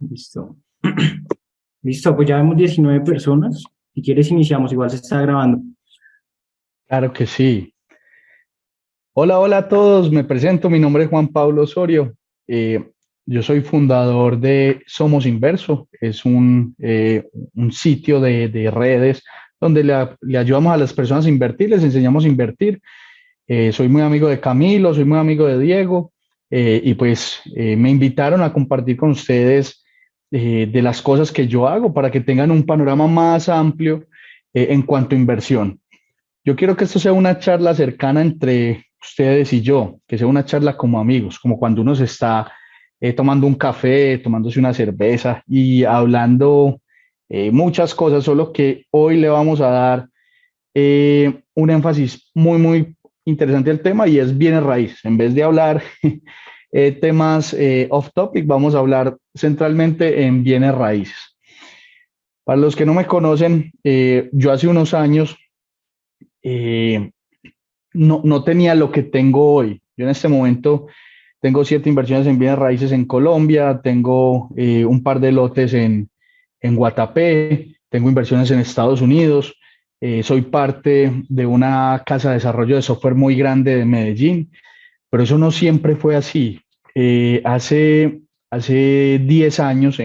Listo. Listo, pues ya vemos 19 personas. Si quieres, iniciamos. Igual se está grabando. Claro que sí. Hola, hola a todos. Me presento. Mi nombre es Juan Pablo Osorio. Eh, yo soy fundador de Somos Inverso. Es un sitio de redes donde le ayudamos a las personas a invertir, les enseñamos a invertir. Soy muy amigo de Camilo, soy muy amigo de Diego y pues me invitaron a compartir con ustedes de las cosas que yo hago para que tengan un panorama más amplio en cuanto a inversión. Yo quiero que esto sea una charla cercana entre ustedes y yo, que sea una charla como amigos, como cuando uno se está tomando un café, tomándose una cerveza y hablando muchas cosas, solo que hoy le vamos a dar un énfasis muy, muy interesante al tema y es bienes raíces. En vez de hablar temas off topic, vamos a hablar centralmente en bienes raíces. Para los que no me conocen, yo hace unos años eh, no tenía lo que tengo hoy. Yo en este momento tengo 7 inversiones en bienes raíces en Colombia, tengo un par de lotes en Guatapé, tengo inversiones en Estados Unidos, soy parte de una casa de desarrollo de software muy grande de Medellín, pero eso no siempre fue así. Hace 10 años,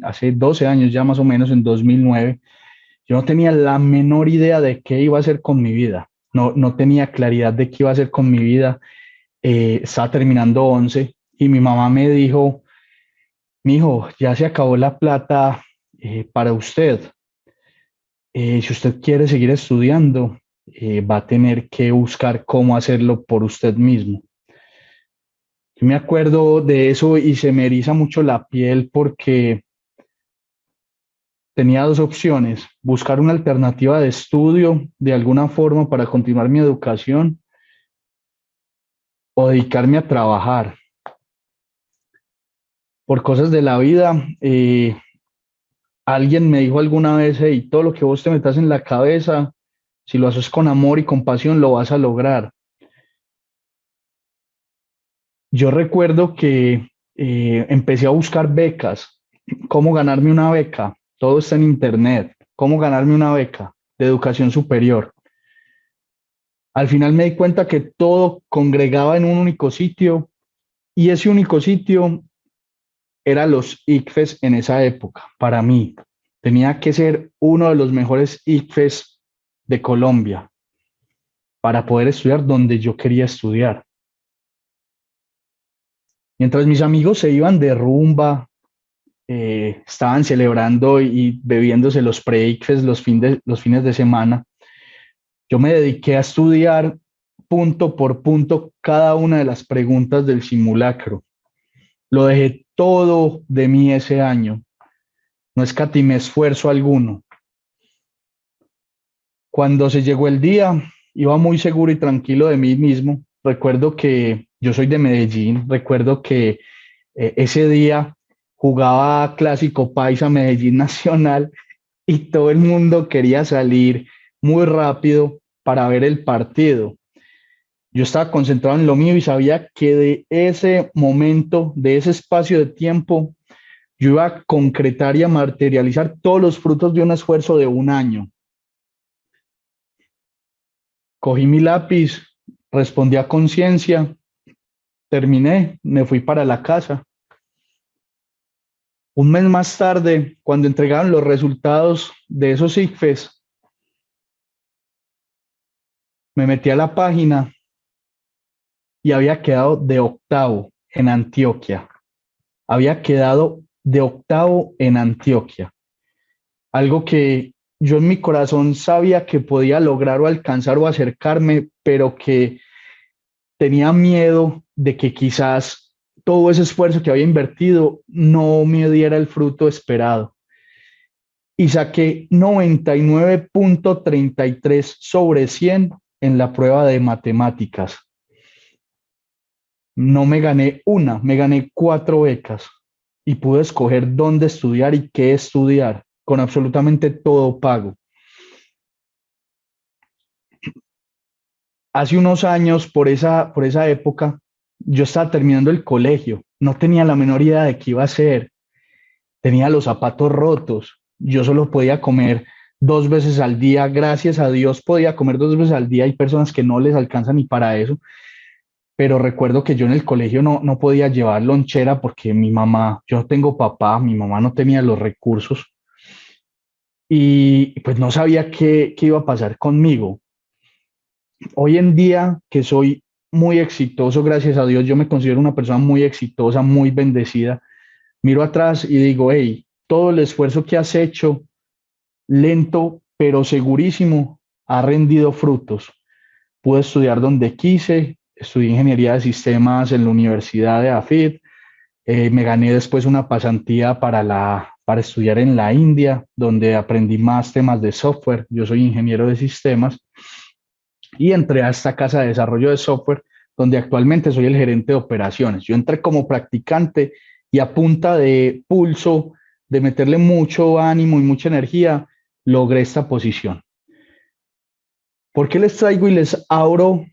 hace 12 años ya más o menos, en 2009, yo no tenía la menor idea de qué iba a hacer con mi vida. No tenía claridad de qué iba a hacer con mi vida. Estaba terminando 11 y mi mamá me dijo, mijo, ya se acabó la plata para usted. Si usted quiere seguir estudiando, va a tener que buscar cómo hacerlo por usted mismo. Yo me acuerdo de eso y se me eriza mucho la piel porque tenía dos opciones: buscar una alternativa de estudio de alguna forma para continuar mi educación o dedicarme a trabajar. Por cosas de la vida, alguien me dijo alguna vez, hey, todo lo que vos te metas en la cabeza, si lo haces con amor y compasión, lo vas a lograr. Yo recuerdo que empecé a buscar becas, cómo ganarme una beca, todo está en internet, cómo ganarme una beca de educación superior. Al final me di cuenta que todo congregaba en un único sitio y ese único sitio era los ICFES en esa época. Para mí, tenía que ser uno de los mejores ICFES de Colombia para poder estudiar donde yo quería estudiar. Mientras mis amigos se iban de rumba, estaban celebrando y bebiéndose los pre-ICFES los fines de semana, yo me dediqué a estudiar punto por punto cada una de las preguntas del simulacro. Lo dejé todo de mí ese año. No escatimé esfuerzo alguno. Cuando se llegó el día, iba muy seguro y tranquilo de mí mismo. Recuerdo que yo soy de Medellín, recuerdo que ese día jugaba Clásico Paisa Medellín Nacional y todo el mundo quería salir muy rápido para ver el partido. Yo estaba concentrado en lo mío y sabía que de ese momento, de ese espacio de tiempo, yo iba a concretar y a materializar todos los frutos de un esfuerzo de un año. Cogí mi lápiz, respondí a conciencia, terminé, me fui para la casa. Un mes más tarde, cuando entregaron los resultados de esos ICFES, me metí a la página y había quedado de octavo en Antioquia. Había quedado de octavo en Antioquia. Algo que yo en mi corazón sabía que podía lograr o alcanzar o acercarme, pero que tenía miedo de que quizás todo ese esfuerzo que había invertido no me diera el fruto esperado. Y saqué 99.33 sobre 100 en la prueba de matemáticas. No me gané una, me gané 4 becas y pude escoger dónde estudiar y qué estudiar con absolutamente todo pago. Hace unos años, por esa época, yo estaba terminando el colegio, no tenía la menor idea de qué iba a hacer. tenía los zapatos rotos, yo solo podía comer 2 veces al día, gracias a Dios podía comer 2 veces al día, hay personas que no les alcanza ni para eso, pero recuerdo que yo en el colegio no podía llevar lonchera porque mi mamá, yo no tengo papá, mi mamá no tenía los recursos y pues no sabía qué iba a pasar conmigo. Hoy en día que soy muy exitoso, gracias a Dios, yo me considero una persona muy exitosa, muy bendecida. Miro atrás y digo, hey, todo el esfuerzo que has hecho, lento pero segurísimo, ha rendido frutos. Pude estudiar donde quise, estudié ingeniería de sistemas en la Universidad de AFID, me gané después una pasantía para estudiar en la India, donde aprendí más temas de software. Yo soy ingeniero de sistemas y entré a esta casa de desarrollo de software donde actualmente soy el gerente de operaciones. Yo entré como practicante y a punta de pulso, de meterle mucho ánimo y mucha energía, logré esta posición. ¿Por qué les traigo y les abro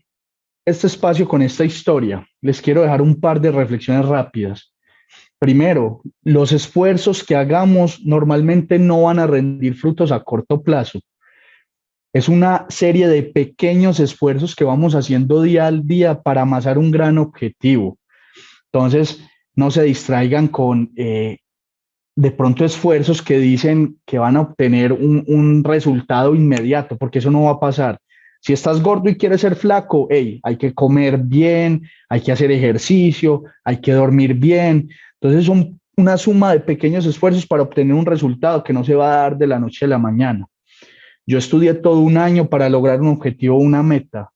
este espacio con esta historia? Les quiero dejar un par de reflexiones rápidas. Primero, los esfuerzos que hagamos normalmente no van a rendir frutos a corto plazo. Es una serie de pequeños esfuerzos que vamos haciendo día al día para amasar un gran objetivo. Entonces, no se distraigan con de pronto esfuerzos que dicen que van a obtener un resultado inmediato, porque eso no va a pasar. Si estás gordo y quieres ser flaco, hey, hay que comer bien, hay que hacer ejercicio, hay que dormir bien. Entonces son una suma de pequeños esfuerzos para obtener un resultado que no se va a dar de la noche a la mañana. Yo estudié todo un año para lograr un objetivo, una meta.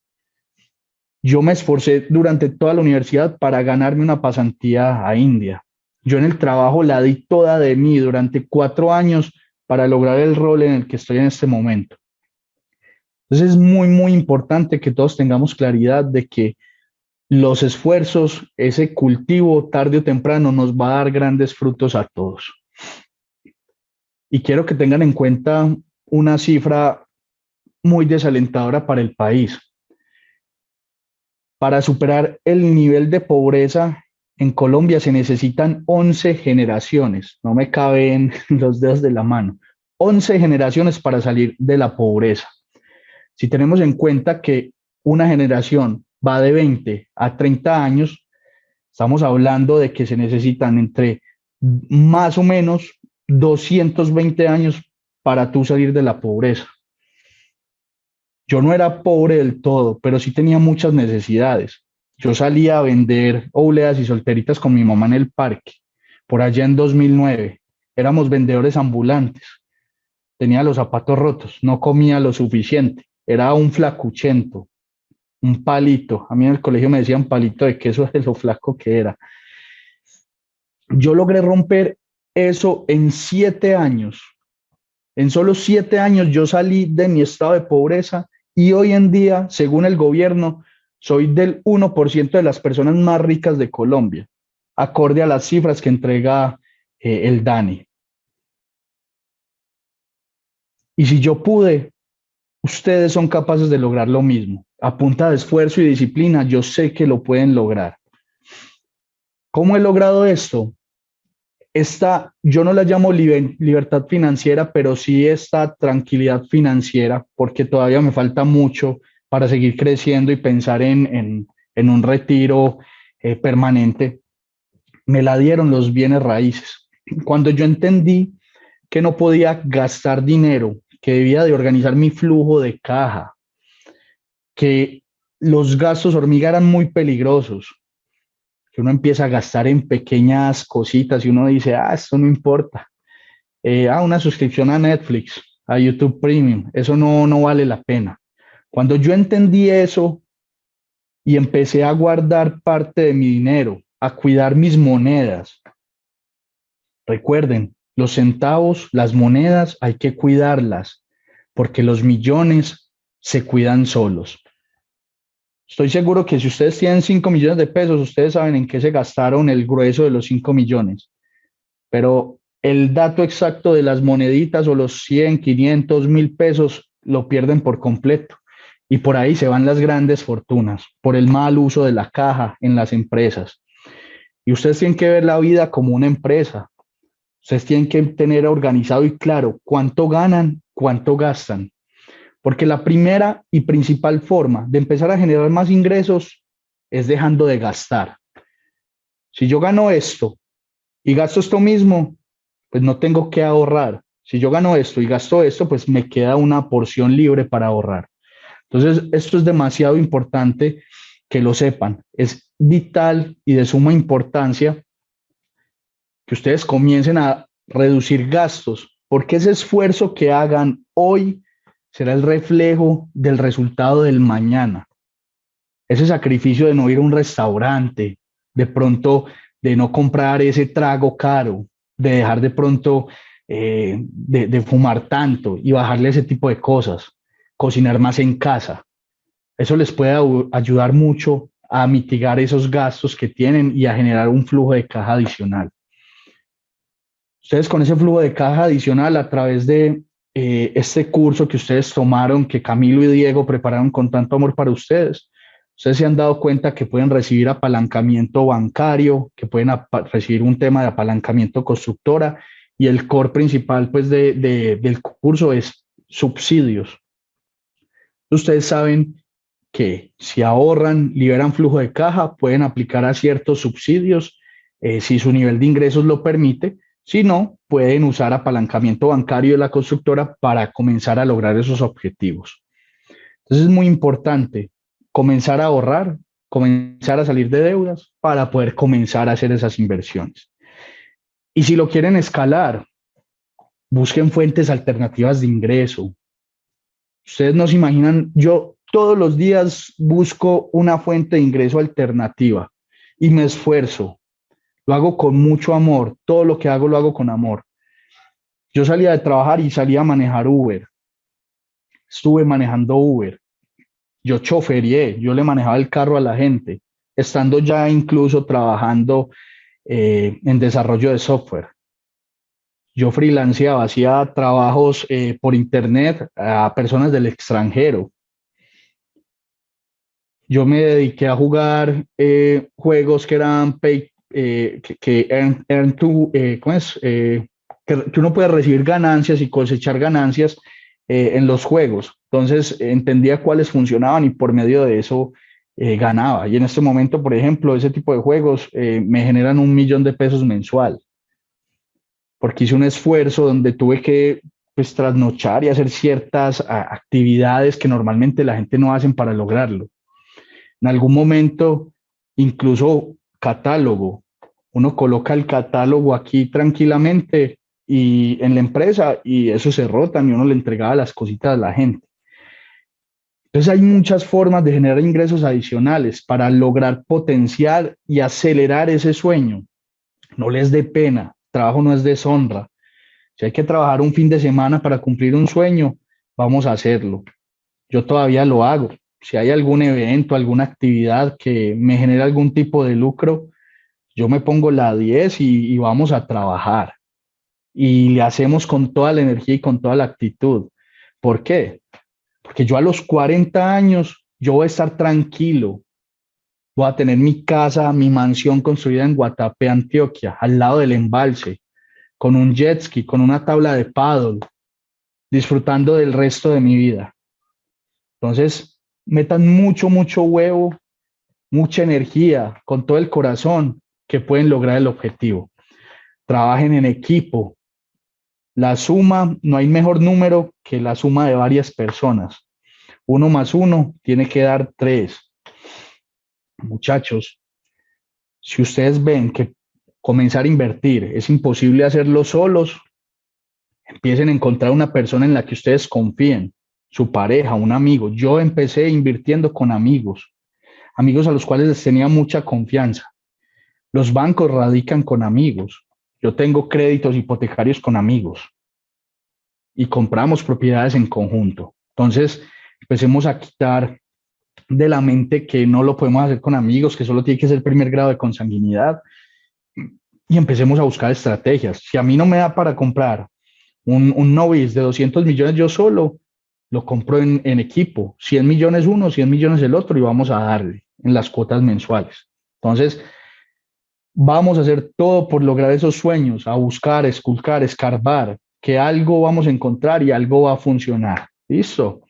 Yo me esforcé durante toda la universidad para ganarme una pasantía a India. Yo en el trabajo la di toda de mí durante 4 años para lograr el rol en el que estoy en este momento. Entonces es muy, muy importante que todos tengamos claridad de que los esfuerzos, ese cultivo tarde o temprano nos va a dar grandes frutos a todos. Y quiero que tengan en cuenta una cifra muy desalentadora para el país. Para superar el nivel de pobreza en Colombia se necesitan 11 generaciones, no me caben los dedos de la mano, 11 generaciones para salir de la pobreza. Si tenemos en cuenta que una generación va de 20 a 30 años, estamos hablando de que se necesitan entre más o menos 220 años para tú salir de la pobreza. Yo no era pobre del todo, pero sí tenía muchas necesidades. Yo salía a vender obleas y solteritas con mi mamá en el parque, por allá en 2009. Éramos vendedores ambulantes. Tenía los zapatos rotos, no comía lo suficiente. Era un flacuchento, un palito. A mí en el colegio me decían palito de queso de lo flaco que era. Yo logré romper eso en 7 años. En solo 7 años yo salí de mi estado de pobreza y hoy en día, según el gobierno, soy del 1% de las personas más ricas de Colombia, acorde a las cifras que entrega el DANE. Y si yo pude, ustedes son capaces de lograr lo mismo. A punta de esfuerzo y disciplina, yo sé que lo pueden lograr. ¿Cómo he logrado esto? Yo no la llamo libertad financiera, pero sí esta tranquilidad financiera, porque todavía me falta mucho para seguir creciendo y pensar en un retiro permanente. Me la dieron los bienes raíces. Cuando yo entendí que no podía gastar dinero, que debía de organizar mi flujo de caja, que los gastos hormiga eran muy peligrosos, que uno empieza a gastar en pequeñas cositas y uno dice, esto no importa. Una suscripción a Netflix, a YouTube Premium, eso no vale la pena. Cuando yo entendí eso y empecé a guardar parte de mi dinero, a cuidar mis monedas, recuerden, los centavos, las monedas, hay que cuidarlas, porque los millones se cuidan solos. Estoy seguro que si ustedes tienen 5 millones de pesos, ustedes saben en qué se gastaron el grueso de los 5 millones. Pero el dato exacto de las moneditas o los 100, 500, 1000 pesos lo pierden por completo. Y por ahí se van las grandes fortunas, por el mal uso de la caja en las empresas. Y ustedes tienen que ver la vida como una empresa. Ustedes tienen que tener organizado y claro cuánto ganan, cuánto gastan, porque la primera y principal forma de empezar a generar más ingresos es dejando de gastar. Si yo gano esto y gasto esto mismo, pues no tengo que ahorrar. Si yo gano esto y gasto esto, pues me queda una porción libre para ahorrar. Entonces, esto es demasiado importante que lo sepan. Es vital y de suma importancia que ustedes comiencen a reducir gastos, porque ese esfuerzo que hagan hoy será el reflejo del resultado del mañana. Ese sacrificio de no ir a un restaurante, de pronto de no comprar ese trago caro, de dejar de pronto de fumar tanto y bajarle ese tipo de cosas, cocinar más en casa. Eso les puede ayudar mucho a mitigar esos gastos que tienen y a generar un flujo de caja adicional. Ustedes con ese flujo de caja adicional a través de este curso que ustedes tomaron, que Camilo y Diego prepararon con tanto amor para ustedes, ustedes se han dado cuenta que pueden recibir apalancamiento bancario, que pueden recibir un tema de apalancamiento constructora y el core principal pues, del curso es subsidios. Ustedes saben que si ahorran, liberan flujo de caja, pueden aplicar a ciertos subsidios si su nivel de ingresos lo permite. Si no, pueden usar apalancamiento bancario de la constructora para comenzar a lograr esos objetivos. Entonces es muy importante comenzar a ahorrar, comenzar a salir de deudas para poder comenzar a hacer esas inversiones. Y si lo quieren escalar, busquen fuentes alternativas de ingreso. Ustedes no se imaginan, yo todos los días busco una fuente de ingreso alternativa y me esfuerzo. Lo hago con mucho amor. Todo lo que hago lo hago con amor. Yo salía de trabajar y salía a manejar Uber. Estuve manejando Uber. Yo choferié, yo le manejaba el carro a la gente, estando ya incluso trabajando en desarrollo de software. Yo freelanceaba, hacía trabajos por internet a personas del extranjero. Yo me dediqué a jugar juegos que eran pay, que earn to, ¿cómo es? Que uno puede recibir ganancias y cosechar ganancias en los juegos. Entonces entendía cuáles funcionaban y por medio de eso ganaba. Y en este momento, por ejemplo, ese tipo de juegos me generan 1 millón de pesos mensual, porque hice un esfuerzo donde tuve que pues trasnochar y hacer ciertas actividades que normalmente la gente no hacen para lograrlo. En algún momento, incluso catálogo. Uno coloca el catálogo aquí tranquilamente y en la empresa y eso se rotan y uno le entregaba las cositas a la gente. Entonces hay muchas formas de generar ingresos adicionales para lograr potenciar y acelerar ese sueño. No les dé pena, trabajo no es deshonra. Si hay que trabajar un fin de semana para cumplir un sueño, vamos a hacerlo. Yo todavía lo hago. Si hay algún evento, alguna actividad que me genere algún tipo de lucro, yo me pongo la 10 y vamos a trabajar. Y le hacemos con toda la energía y con toda la actitud. ¿Por qué? Porque yo a los 40 años, yo voy a estar tranquilo. Voy a tener mi casa, mi mansión construida en Guatapé, Antioquia, al lado del embalse, con un jet ski, con una tabla de paddle, disfrutando del resto de mi vida. Entonces, metan mucho, mucho huevo, mucha energía, con todo el corazón, que pueden lograr el objetivo. Trabajen en equipo. La suma, no hay mejor número que la suma de varias personas. 1 más 1 tiene que dar 3. Muchachos, si ustedes ven que comenzar a invertir es imposible hacerlo solos, empiecen a encontrar una persona en la que ustedes confíen, su pareja, un amigo. Yo empecé invirtiendo con amigos a los cuales les tenía mucha confianza. Los bancos radican con amigos. Yo tengo créditos hipotecarios con amigos y compramos propiedades en conjunto. Entonces, empecemos a quitar de la mente que no lo podemos hacer con amigos, que solo tiene que ser el primer grado de consanguinidad y empecemos a buscar estrategias. Si a mí no me da para comprar un Novis de 200 millones yo solo, lo compro en equipo, 100 millones uno, 100 millones el otro y vamos a darle en las cuotas mensuales. Entonces, vamos a hacer todo por lograr esos sueños, a buscar, esculcar, escarbar, que algo vamos a encontrar y algo va a funcionar. ¿Listo?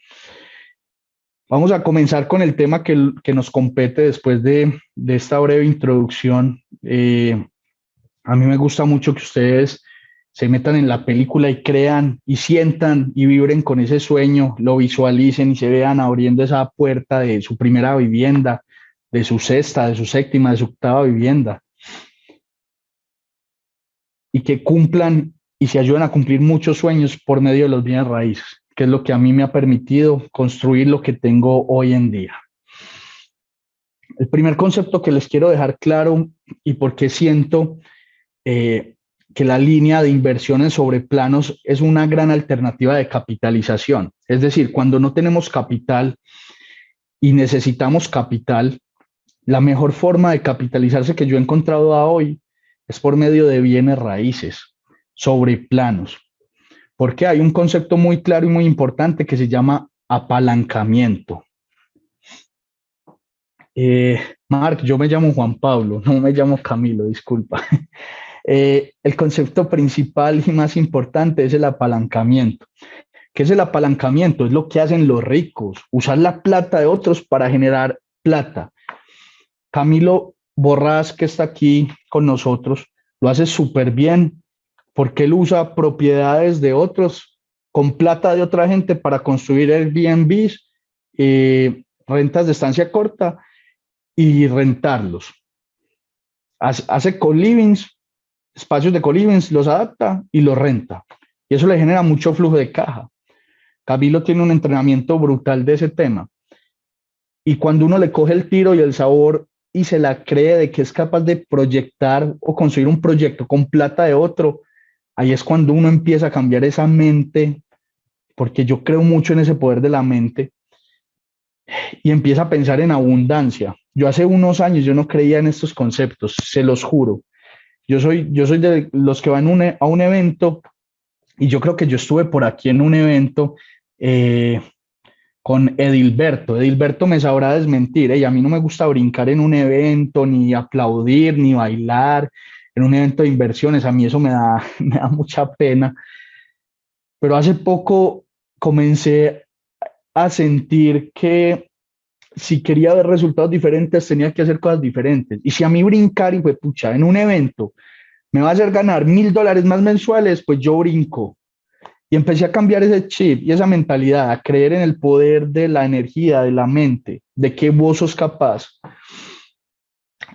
Vamos a comenzar con el tema que nos compete después de esta breve introducción. A mí me gusta mucho que ustedes se metan en la película y crean y sientan y vibren con ese sueño, lo visualicen y se vean abriendo esa puerta de su primera vivienda, de su sexta, de su séptima, de su octava vivienda, y que cumplan y se ayuden a cumplir muchos sueños por medio de los bienes raíces, que es lo que a mí me ha permitido construir lo que tengo hoy en día. El primer concepto que les quiero dejar claro y por qué siento que la línea de inversiones sobre planos es una gran alternativa de capitalización. Es decir, cuando no tenemos capital y necesitamos capital, la mejor forma de capitalizarse que yo he encontrado a hoy es por medio de bienes raíces sobre planos. Porque hay un concepto muy claro y muy importante que se llama apalancamiento. Marc, yo me llamo Juan Pablo, no me llamo Camilo, disculpa. El concepto principal y más importante es el apalancamiento. ¿Qué es el apalancamiento? Es lo que hacen los ricos, usar la plata de otros para generar plata. Camilo Borrás, que está aquí con nosotros, lo hace súper bien porque él usa propiedades de otros con plata de otra gente para construir Airbnbs, rentas de estancia corta y rentarlos. Hace co-livings, espacios de co-livings, los adapta y los renta. Y eso le genera mucho flujo de caja. Camilo tiene un entrenamiento brutal de ese tema. Y cuando uno le coge el tiro y el sabor y se la cree de que es capaz de proyectar o construir un proyecto con plata de otro, ahí es cuando uno empieza a cambiar esa mente, porque yo creo mucho en ese poder de la mente, y empieza a pensar en abundancia. Yo hace unos años yo no creía en estos conceptos, se los juro. Yo soy de los que van a un evento y yo creo que yo estuve por aquí en un evento con Edilberto. Edilberto me sabrá desmentir. Y a mí no me gusta brincar en un evento, ni aplaudir, ni bailar en un evento de inversiones. A mí eso me da mucha pena. Pero hace poco comencé a sentir que si quería ver resultados diferentes, tenía que hacer cosas diferentes. Y si a mí brincar y fue pucha, en un evento me va a hacer ganar $1,000 más mensuales, pues yo brinco. Y empecé a cambiar ese chip y esa mentalidad, a creer en el poder de la energía, de la mente, de que vos sos capaz.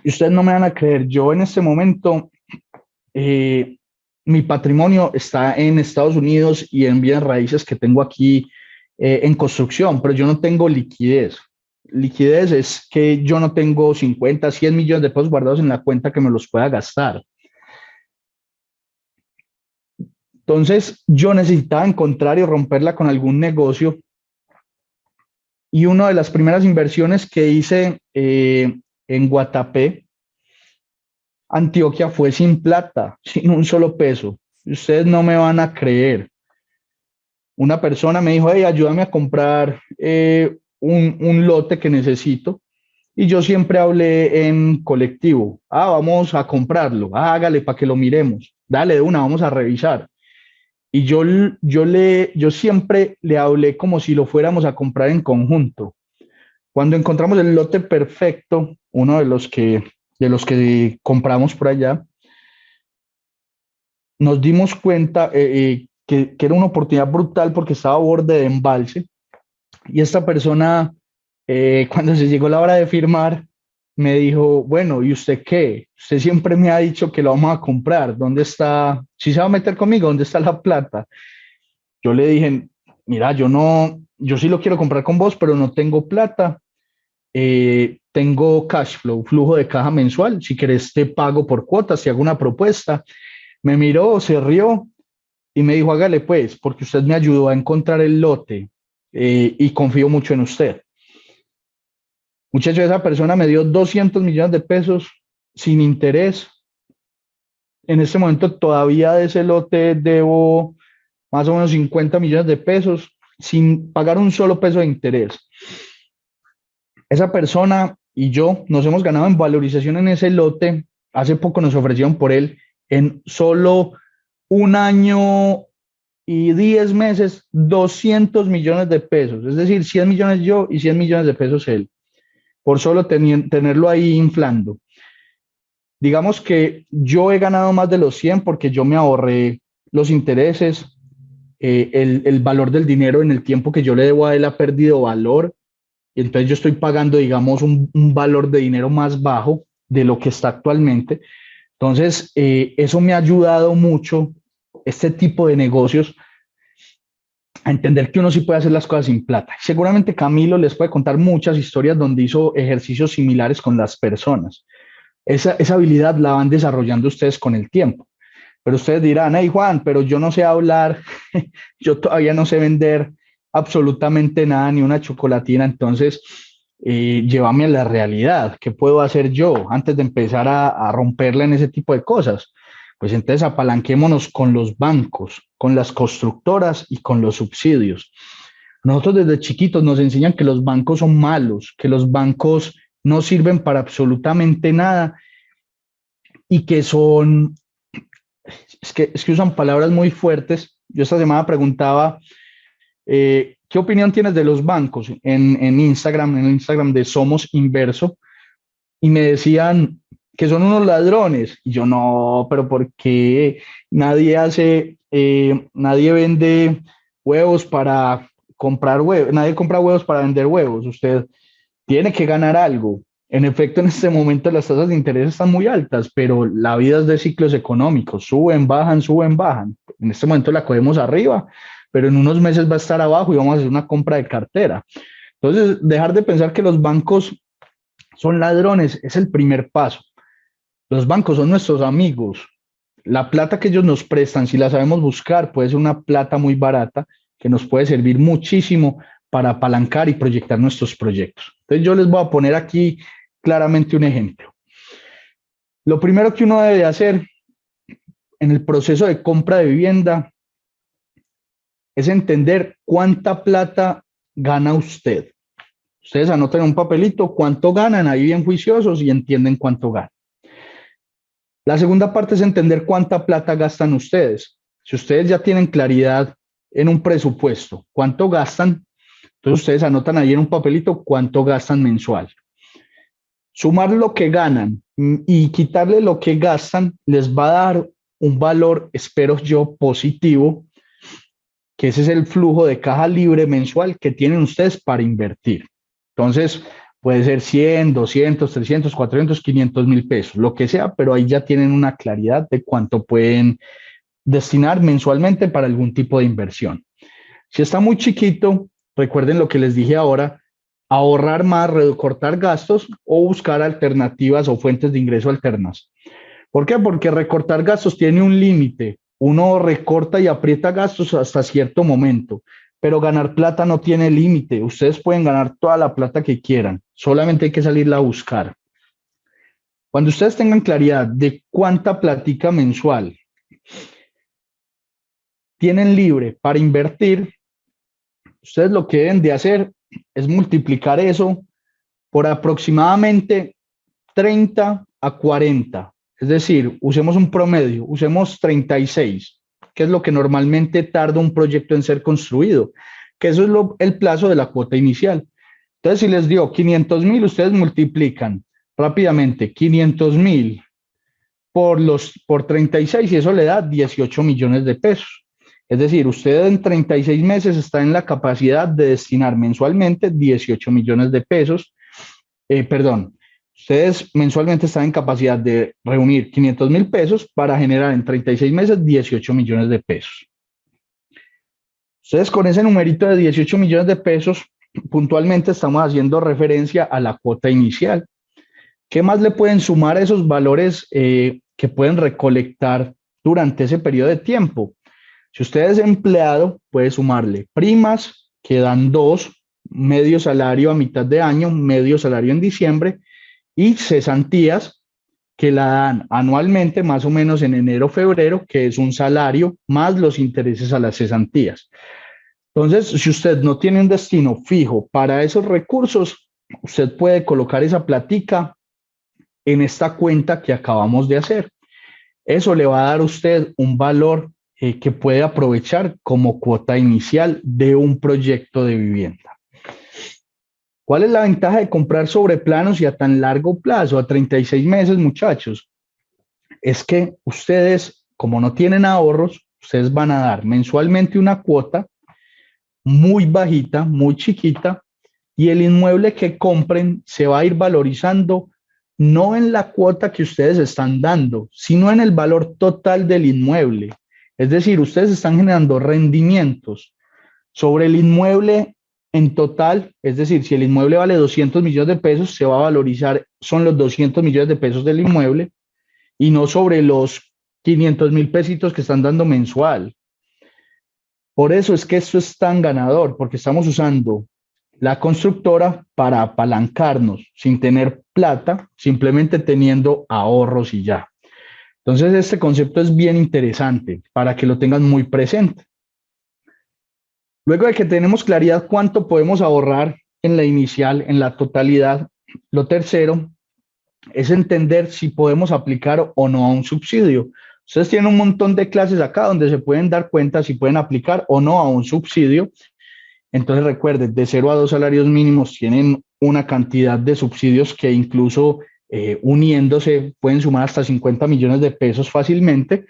Y ustedes no me van a creer, yo en este momento, mi patrimonio está en Estados Unidos y en bienes raíces que tengo aquí en construcción, pero yo no tengo liquidez. Liquidez es que yo no tengo 50, 100 millones de pesos guardados en la cuenta que me los pueda gastar. Entonces yo necesitaba encontrar y romperla con algún negocio. Y una de las primeras inversiones que hice en Guatapé, Antioquia, fue sin plata, sin un solo peso. Ustedes no me van a creer. Una persona me dijo, hey, ayúdame a comprar un lote que necesito. Y yo siempre hablé en colectivo. Vamos a comprarlo. Hágale para que lo miremos. Dale de una, vamos a revisar. Y yo siempre le hablé como si lo fuéramos a comprar en conjunto. Cuando encontramos el lote perfecto, uno de los que compramos por allá, nos dimos cuenta que era una oportunidad brutal porque estaba a borde de embalse. Y esta persona, cuando se llegó la hora de firmar, me dijo, bueno, ¿y usted qué? Usted siempre me ha dicho que lo vamos a comprar. ¿Dónde está? ¿Sí se va a meter conmigo? ¿Dónde está la plata? Yo le dije, mira, yo sí lo quiero comprar con vos, pero no tengo plata. Tengo cash flow, flujo de caja mensual. Si querés te pago por cuotas, te hago una propuesta. Me miró, se rió y me dijo, hágale pues, porque usted me ayudó a encontrar el lote y confío mucho en usted. Muchacho, esa persona me dio 200 millones de pesos sin interés. En este momento todavía de ese lote debo más o menos 50 millones de pesos sin pagar un solo peso de interés. Esa persona y yo nos hemos ganado en valorización en ese lote hace poco nos ofrecieron por él en solo un año y 10 meses 200 millones de pesos, es decir, 100 millones yo y 100 millones de pesos él, por solo tenerlo ahí inflando. Digamos que yo he ganado más de los 100 porque yo me ahorré los intereses, el valor del dinero en el tiempo que yo le debo a él ha perdido valor, y entonces yo estoy pagando, digamos, un valor de dinero más bajo de lo que está actualmente. Entonces, eso me ha ayudado mucho, este tipo de negocios, a entender que uno sí puede hacer las cosas sin plata. Seguramente Camilo les puede contar muchas historias donde hizo ejercicios similares con las personas. Esa habilidad la van desarrollando ustedes con el tiempo. Pero ustedes dirán, hey Juan, pero yo no sé hablar, yo todavía no sé vender absolutamente nada, ni una chocolatina, entonces llévame a la realidad. ¿Qué puedo hacer yo antes de empezar a romperla en ese tipo de cosas? Pues entonces apalanquémonos con los bancos, con las constructoras y con los subsidios. Nosotros desde chiquitos nos enseñan que los bancos son malos, que los bancos no sirven para absolutamente nada y que son, es que usan palabras muy fuertes. Yo esta semana preguntaba, ¿qué opinión tienes de los bancos en Instagram de Somos Inverso? Y me decían que son unos ladrones. Y yo no, pero ¿por qué nadie vende huevos para comprar huevos? Nadie compra huevos para vender huevos. Usted tiene que ganar algo. En efecto, en este momento las tasas de interés están muy altas, pero la vida es de ciclos económicos, suben, bajan, suben, bajan. En este momento la cogemos arriba, pero en unos meses va a estar abajo y vamos a hacer una compra de cartera. Entonces, dejar de pensar que los bancos son ladrones es el primer paso. Los bancos son nuestros amigos. La plata que ellos nos prestan, si la sabemos buscar, puede ser una plata muy barata que nos puede servir muchísimo para apalancar y proyectar nuestros proyectos. Entonces yo les voy a poner aquí claramente un ejemplo. Lo primero que uno debe hacer en el proceso de compra de vivienda es entender cuánta plata gana usted. Ustedes anoten en un papelito cuánto ganan, ahí bien juiciosos y entienden cuánto ganan. La segunda parte es entender cuánta plata gastan ustedes. Si ustedes ya tienen claridad en un presupuesto, cuánto gastan, entonces ustedes anotan ahí en un papelito cuánto gastan mensual. Sumar lo que ganan y quitarle lo que gastan les va a dar un valor, espero yo, positivo, que ese es el flujo de caja libre mensual que tienen ustedes para invertir. Entonces, puede ser 100, 200, 300, 400, 500 mil pesos, lo que sea, pero ahí ya tienen una claridad de cuánto pueden destinar mensualmente para algún tipo de inversión. Si está muy chiquito, recuerden lo que les dije ahora, ahorrar más, recortar gastos o buscar alternativas o fuentes de ingreso alternas. ¿Por qué? Porque recortar gastos tiene un límite. Uno recorta y aprieta gastos hasta cierto momento, pero ganar plata no tiene límite. Ustedes pueden ganar toda la plata que quieran, solamente hay que salirla a buscar. Cuando ustedes tengan claridad de cuánta platica mensual tienen libre para invertir, ustedes lo que deben de hacer es multiplicar eso por aproximadamente 30 a 40. Es decir, usemos un promedio, usemos 36, que es lo que normalmente tarda un proyecto en ser construido, que eso es el plazo de la cuota inicial. Entonces, si les dio 500,000, ustedes multiplican rápidamente 500,000 por 36 y eso le da 18 millones de pesos. Es decir, usted en 36 meses está en la capacidad de destinar mensualmente 18 millones de pesos. Ustedes mensualmente están en capacidad de reunir 500,000 pesos para generar en 36 meses 18 millones de pesos. Ustedes con ese numerito de 18 millones de pesos, puntualmente estamos haciendo referencia a la cuota inicial. ¿Qué más le pueden sumar a esos valores que pueden recolectar durante ese periodo de tiempo? Si usted es empleado, puede sumarle primas, que dan 2, medio salario a mitad de año, medio salario en diciembre, y cesantías, que la dan anualmente, más o menos en enero, febrero, que es un salario más los intereses a las cesantías. Entonces, si usted no tiene un destino fijo para esos recursos, usted puede colocar esa platica en esta cuenta que acabamos de hacer. Eso le va a dar a usted un valor que puede aprovechar como cuota inicial de un proyecto de vivienda. ¿Cuál es la ventaja de comprar sobre planos y a tan largo plazo, a 36 meses, muchachos? Es que ustedes, como no tienen ahorros, ustedes van a dar mensualmente una cuota muy bajita, muy chiquita, y el inmueble que compren se va a ir valorizando no en la cuota que ustedes están dando, sino en el valor total del inmueble. Es decir, ustedes están generando rendimientos sobre el inmueble en total, es decir, si el inmueble vale 200 millones de pesos, se va a valorizar, son los 200 millones de pesos del inmueble y no sobre los 500.000 pesitos que están dando mensual. Por eso es que esto es tan ganador, porque estamos usando la constructora para apalancarnos sin tener plata, simplemente teniendo ahorros y ya. Entonces, este concepto es bien interesante para que lo tengan muy presente. Luego de que tenemos claridad cuánto podemos ahorrar en la inicial, en la totalidad, lo tercero es entender si podemos aplicar o no a un subsidio. Ustedes tienen un montón de clases acá donde se pueden dar cuenta si pueden aplicar o no a un subsidio. Entonces recuerden, de 0 a 2 salarios mínimos tienen una cantidad de subsidios que incluso uniéndose pueden sumar hasta 50 millones de pesos fácilmente.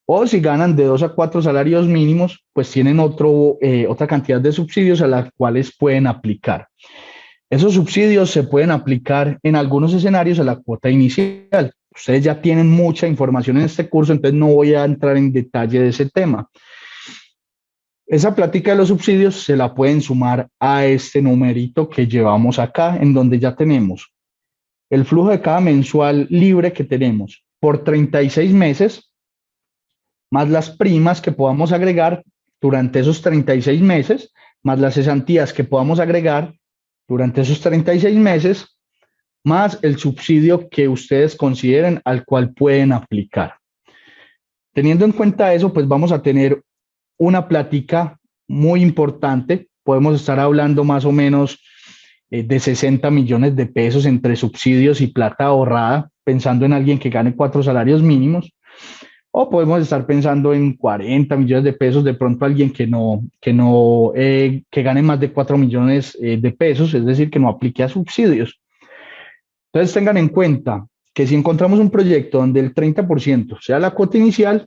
O si ganan de 2 a 4 salarios mínimos, pues tienen otra cantidad de subsidios a las cuales pueden aplicar. Esos subsidios se pueden aplicar en algunos escenarios a la cuota inicial. Ustedes ya tienen mucha información en este curso, entonces no voy a entrar en detalle de ese tema. Esa plática de los subsidios se la pueden sumar a este numerito que llevamos acá, en donde ya tenemos el flujo de cada mensual libre que tenemos por 36 meses, más las primas que podamos agregar durante esos 36 meses, más las cesantías que podamos agregar durante esos 36 meses, más el subsidio que ustedes consideren al cual pueden aplicar. Teniendo en cuenta eso, pues vamos a tener una plática muy importante. Podemos estar hablando más o menos de 60 millones de pesos entre subsidios y plata ahorrada, pensando en alguien que gane 4 salarios mínimos. O podemos estar pensando en 40 millones de pesos, de pronto alguien que gane más de 4 millones de pesos, es decir, que no aplique a subsidios. Entonces tengan en cuenta que si encontramos un proyecto donde el 30% sea la cuota inicial,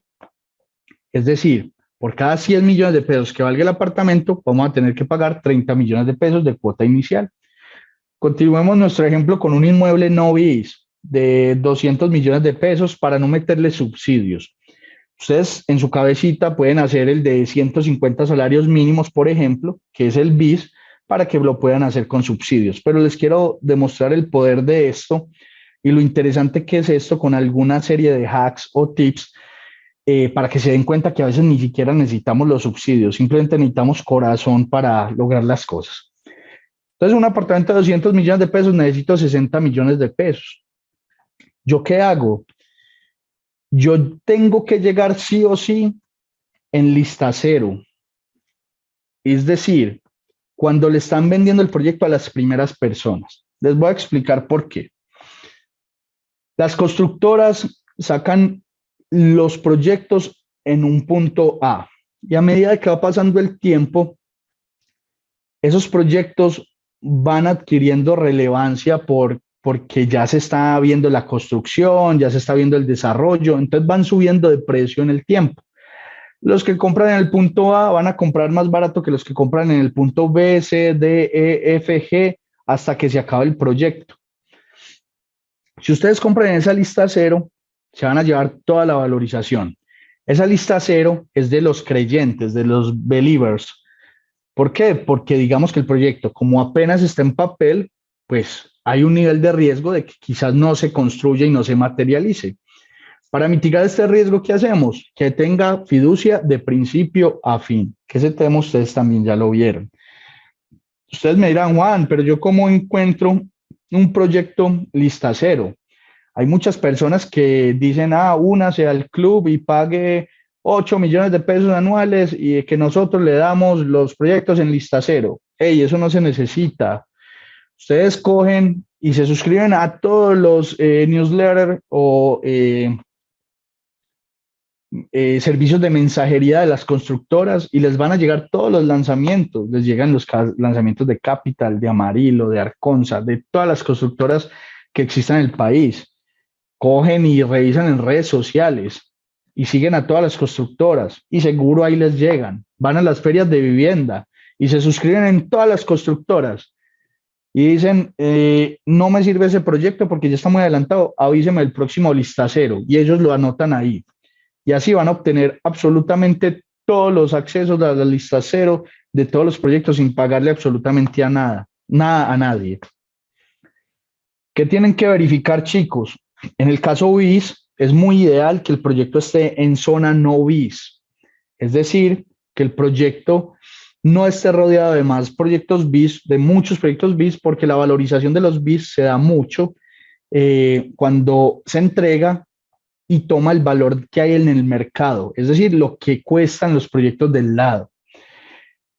es decir, por cada 100 millones de pesos que valga el apartamento, vamos a tener que pagar 30 millones de pesos de cuota inicial. Continuemos nuestro ejemplo con un inmueble no bis de 200 millones de pesos para no meterle subsidios. Ustedes en su cabecita pueden hacer el de 150 salarios mínimos, por ejemplo, que es el BIS, para que lo puedan hacer con subsidios. Pero les quiero demostrar el poder de esto y lo interesante que es esto con alguna serie de hacks o tips para que se den cuenta que a veces ni siquiera necesitamos los subsidios, simplemente necesitamos corazón para lograr las cosas. Entonces, un apartamento de 200 millones de pesos necesito 60 millones de pesos. ¿Yo qué hago? Yo tengo que llegar sí o sí en lista cero. Es decir, cuando le están vendiendo el proyecto a las primeras personas. Les voy a explicar por qué. Las constructoras sacan los proyectos en un punto A y a medida que va pasando el tiempo, esos proyectos van adquiriendo relevancia porque ya se está viendo la construcción, ya se está viendo el desarrollo, entonces van subiendo de precio en el tiempo. Los que compran en el punto A van a comprar más barato que los que compran en el punto B, C, D, E, F, G, hasta que se acabe el proyecto. Si ustedes compran en esa lista cero, se van a llevar toda la valorización. Esa lista cero es de los creyentes, de los believers. ¿Por qué? Porque digamos que el proyecto, como apenas está en papel, pues hay un nivel de riesgo de que quizás no se construya y no se materialice. Para mitigar este riesgo, ¿qué hacemos? Que tenga fiducia de principio a fin, que ese tema ustedes también ya lo vieron. Ustedes me dirán, Juan, pero yo ¿cómo encuentro un proyecto lista cero? Hay muchas personas que dicen, únase al club y pague 8 millones de pesos anuales y que nosotros le damos los proyectos en lista cero. Hey, eso no se necesita. Ustedes cogen y se suscriben a todos los newsletters o servicios de mensajería de las constructoras y les van a llegar todos los lanzamientos. Les llegan los lanzamientos de Capital, de Amarillo, de Arconsa, de todas las constructoras que existan en el país. Cogen y revisan en redes sociales y siguen a todas las constructoras y seguro ahí les llegan. Van a las ferias de vivienda y se suscriben en todas las constructoras y dicen, no me sirve ese proyecto porque ya está muy adelantado, avíseme el próximo listacero, y ellos lo anotan ahí. Y así van a obtener absolutamente todos los accesos a la lista cero de todos los proyectos sin pagarle absolutamente a nada a nadie. ¿Qué tienen que verificar, chicos? En el caso BIS, es muy ideal que el proyecto esté en zona no BIS. Es decir, que el proyecto no esté rodeado de más proyectos BIS, de muchos proyectos BIS, porque la valorización de los BIS se da mucho cuando se entrega y toma el valor que hay en el mercado, es decir, lo que cuestan los proyectos del lado.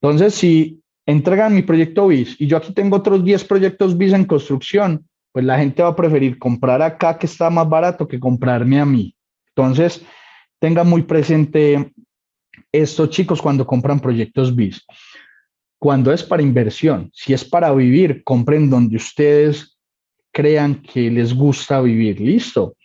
Entonces, si entregan mi proyecto BIS y yo aquí tengo otros 10 proyectos BIS en construcción, pues la gente va a preferir comprar acá que está más barato que comprarme a mí. Entonces, tengan muy presente esto, chicos, cuando compran proyectos BIS. Cuando es para inversión, si es para vivir, compren donde ustedes crean que les gusta vivir. Listo.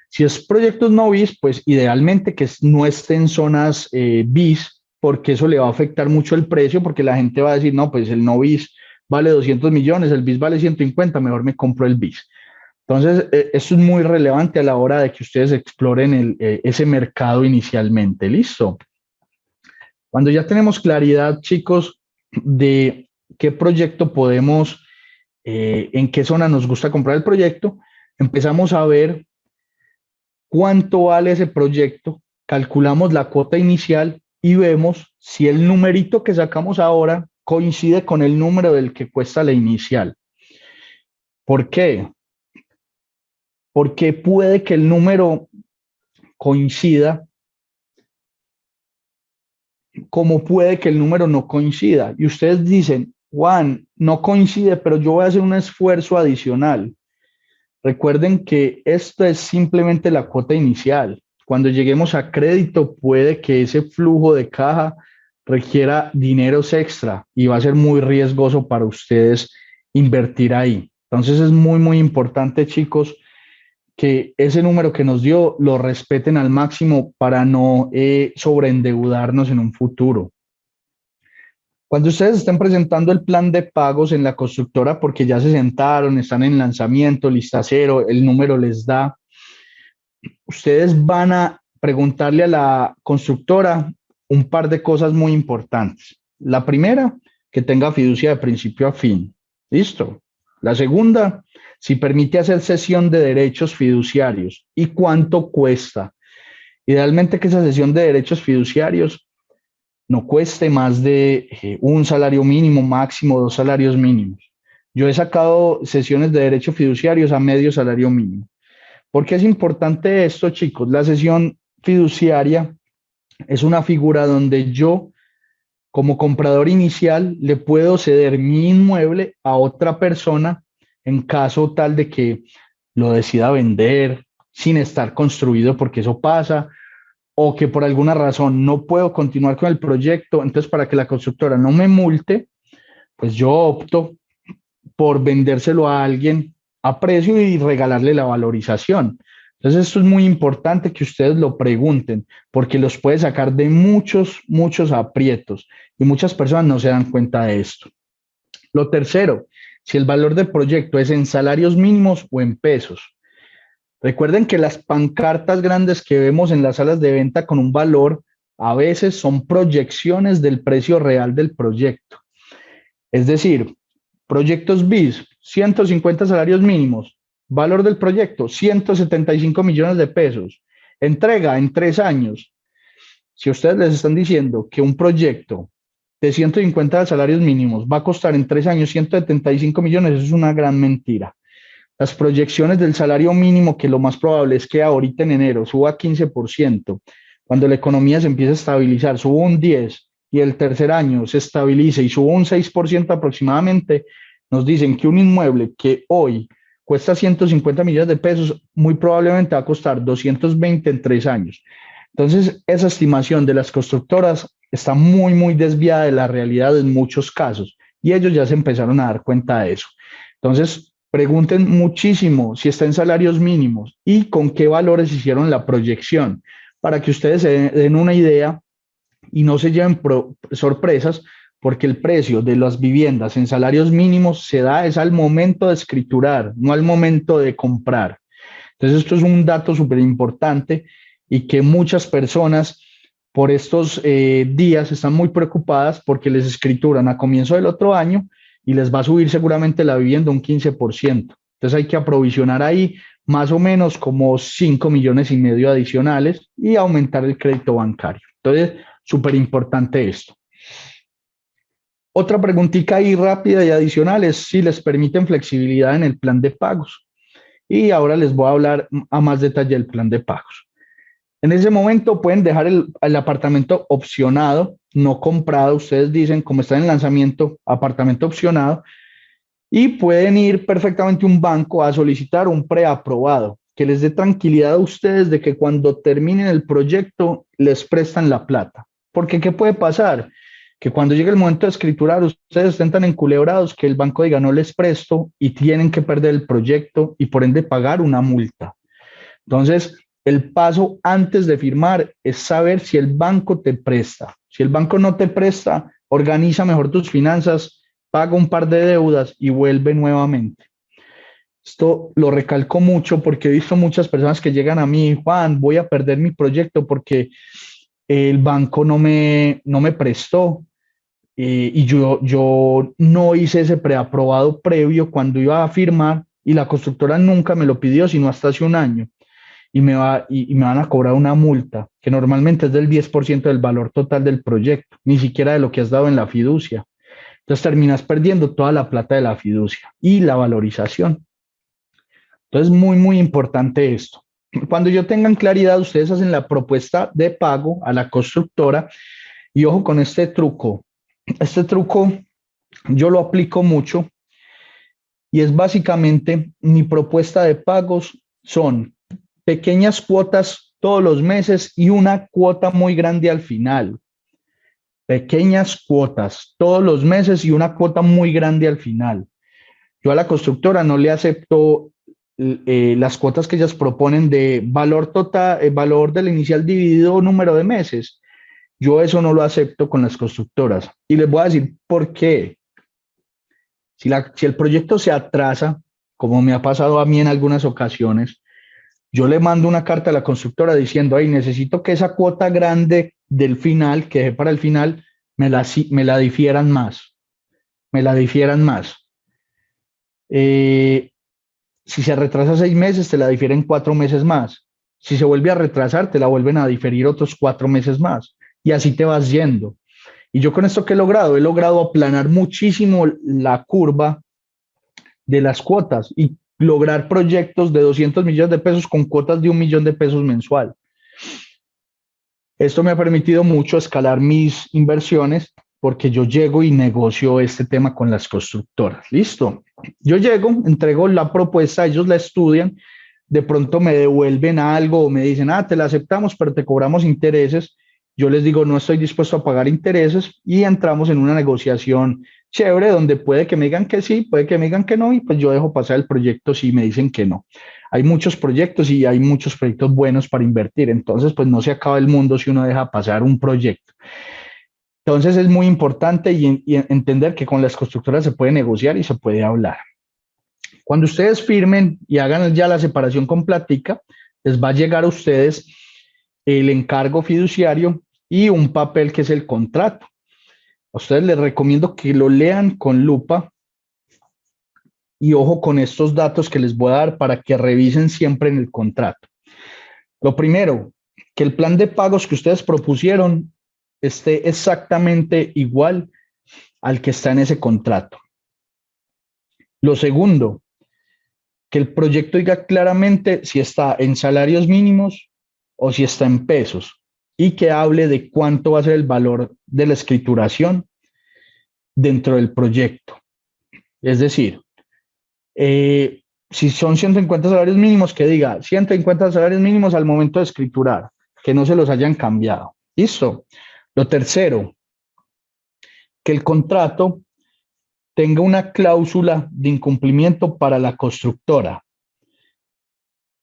Si es proyectos no BIS, pues idealmente que no esté en zonas BIS, porque eso le va a afectar mucho el precio, porque la gente va a decir, no, pues el no BIS vale 200 millones, el BIS vale 150, mejor me compro el BIS. Entonces, eso es muy relevante a la hora de que ustedes exploren ese mercado inicialmente. ¿Listo? Cuando ya tenemos claridad, chicos, de qué proyecto podemos, en qué zona nos gusta comprar el proyecto, empezamos a ver cuánto vale ese proyecto, calculamos la cuota inicial y vemos si el numerito que sacamos ahora coincide con el número del que cuesta la inicial. ¿Por qué? Porque puede que el número coincida, como puede que el número no coincida. Y ustedes dicen, Juan, no coincide, pero yo voy a hacer un esfuerzo adicional. Recuerden que esto es simplemente la cuota inicial. Cuando lleguemos a crédito, puede que ese flujo de caja requiera dineros extra y va a ser muy riesgoso para ustedes invertir ahí. Entonces es muy importante, chicos, que ese número que nos dio lo respeten al máximo para no sobreendeudarnos en un futuro. Cuando ustedes estén presentando el plan de pagos en la constructora porque ya se sentaron, están en lanzamiento, lista cero, el número les da, ustedes van a preguntarle a la constructora un par de cosas muy importantes. La primera, que tenga fiducia de principio a fin. ¿Listo? La segunda, si permite hacer cesión de derechos fiduciarios y cuánto cuesta. Idealmente que esa cesión de derechos fiduciarios no cueste más de un salario mínimo, máximo 2 salarios mínimos. Yo he sacado sesiones de derechos fiduciarios a medio salario mínimo. ¿Por qué es importante esto, chicos? La cesión fiduciaria es una figura donde yo, como comprador inicial, le puedo ceder mi inmueble a otra persona en caso tal de que lo decida vender sin estar construido, porque eso pasa, o que por alguna razón no puedo continuar con el proyecto. Entonces, para que la constructora no me multe, pues yo opto por vendérselo a alguien a precio y regalarle la valorización. Entonces, esto es muy importante que ustedes lo pregunten, porque los puede sacar de muchos aprietos y muchas personas no se dan cuenta de esto. Lo tercero, si el valor del proyecto es en salarios mínimos o en pesos. Recuerden que las pancartas grandes que vemos en las salas de venta con un valor a veces son proyecciones del precio real del proyecto. Es decir, proyectos BIS, 150 salarios mínimos, valor del proyecto, 175 millones de pesos, entrega en 3 años. Si ustedes les están diciendo que un proyecto de 150 salarios mínimos va a costar en 3 años 175 millones, eso es una gran mentira. Las proyecciones del salario mínimo, que lo más probable es que ahorita en enero suba 15%, cuando la economía se empiece a estabilizar, suba un 10%, y el tercer año se estabilice y suba un 6% aproximadamente, nos dicen que un inmueble que hoy cuesta 150 millones de pesos, muy probablemente va a costar 220 en 3 años. Entonces, esa estimación de las constructoras está muy, muy desviada de la realidad en muchos casos y ellos ya se empezaron a dar cuenta de eso. Entonces, pregunten muchísimo si está en salarios mínimos y con qué valores hicieron la proyección para que ustedes se den una idea y no se lleven sorpresas, porque el precio de las viviendas en salarios mínimos se da es al momento de escriturar, no al momento de comprar. Entonces, esto es un dato súper importante y que muchas personas por estos días están muy preocupadas porque les escrituran a comienzo del otro año y les va a subir seguramente la vivienda un 15%. Entonces, hay que aprovisionar ahí más o menos como 5,5 millones adicionales y aumentar el crédito bancario. Entonces, súper importante esto. Otra preguntita ahí rápida y adicional es si les permiten flexibilidad en el plan de pagos. Y ahora les voy a hablar a más detalle del plan de pagos. En ese momento pueden dejar el apartamento opcionado, no comprado. Ustedes dicen, como está en lanzamiento, apartamento opcionado, y pueden ir perfectamente a un banco a solicitar un preaprobado que les dé tranquilidad a ustedes de que cuando terminen el proyecto les prestan la plata. Porque ¿qué puede pasar? Que cuando llegue el momento de escriturar, ustedes estén tan enculebrados que el banco diga no les presto y tienen que perder el proyecto y por ende pagar una multa. Entonces, el paso antes de firmar es saber si el banco te presta. Si el banco no te presta, organiza mejor tus finanzas, paga un par de deudas y vuelve nuevamente. Esto lo recalco mucho porque he visto muchas personas que llegan a mí, Juan, voy a perder mi proyecto porque el banco no me prestó y yo no hice ese preaprobado previo cuando iba a firmar y la constructora nunca me lo pidió, sino hasta hace un año y me van a cobrar una multa que normalmente es del 10% del valor total del proyecto, ni siquiera de lo que has dado en la fiducia. Entonces terminas perdiendo toda la plata de la fiducia y la valorización. Entonces, muy, muy importante esto. Cuando yo tengan claridad, ustedes hacen la propuesta de pago a la constructora y ojo con este truco. Este truco yo lo aplico mucho y es básicamente mi propuesta de pagos son pequeñas cuotas todos los meses y una cuota muy grande al final. Pequeñas cuotas todos los meses y una cuota muy grande al final. Yo a la constructora no le acepto las cuotas que ellas proponen de valor total, valor del inicial dividido número de meses. Yo eso no lo acepto con las constructoras. Y les voy a decir por qué. Si el proyecto se atrasa, como me ha pasado a mí en algunas ocasiones, yo le mando una carta a la constructora diciendo, hey, necesito que esa cuota grande del final, que dejé para el final, me la difieran más. Me la difieran más. Si se retrasa 6 meses, te la difieren 4 meses más. Si se vuelve a retrasar, te la vuelven a diferir otros 4 meses más. Y así te vas yendo. Y yo con esto que he logrado aplanar muchísimo la curva de las cuotas y lograr proyectos de 200 millones de pesos con cuotas de 1 millón de pesos mensual. Esto me ha permitido mucho escalar mis inversiones porque yo llego y negocio este tema con las constructoras. Listo. Yo llego, entrego la propuesta, ellos la estudian, de pronto me devuelven algo o me dicen, te la aceptamos, pero te cobramos intereses. Yo les digo, no estoy dispuesto a pagar intereses y entramos en una negociación chévere donde puede que me digan que sí, puede que me digan que no y pues yo dejo pasar el proyecto si me dicen que no. Hay muchos proyectos y hay muchos proyectos buenos para invertir, entonces pues no se acaba el mundo si uno deja pasar un proyecto. Entonces es muy importante y entender que con las constructoras se puede negociar y se puede hablar. Cuando ustedes firmen y hagan ya la separación con plática, les va a llegar a ustedes el encargo fiduciario y un papel que es el contrato. A ustedes les recomiendo que lo lean con lupa y ojo con estos datos que les voy a dar para que revisen siempre en el contrato. Lo primero, que el plan de pagos que ustedes propusieron esté exactamente igual al que está en ese contrato. Lo segundo, que el proyecto diga claramente si está en salarios mínimos o si está en pesos y que hable de cuánto va a ser el valor de la escrituración dentro del proyecto. Es decir, si son 150 salarios mínimos, que diga 150 salarios mínimos al momento de escriturar, que no se los hayan cambiado. ¿Listo? Lo tercero, que el contrato tenga una cláusula de incumplimiento para la constructora.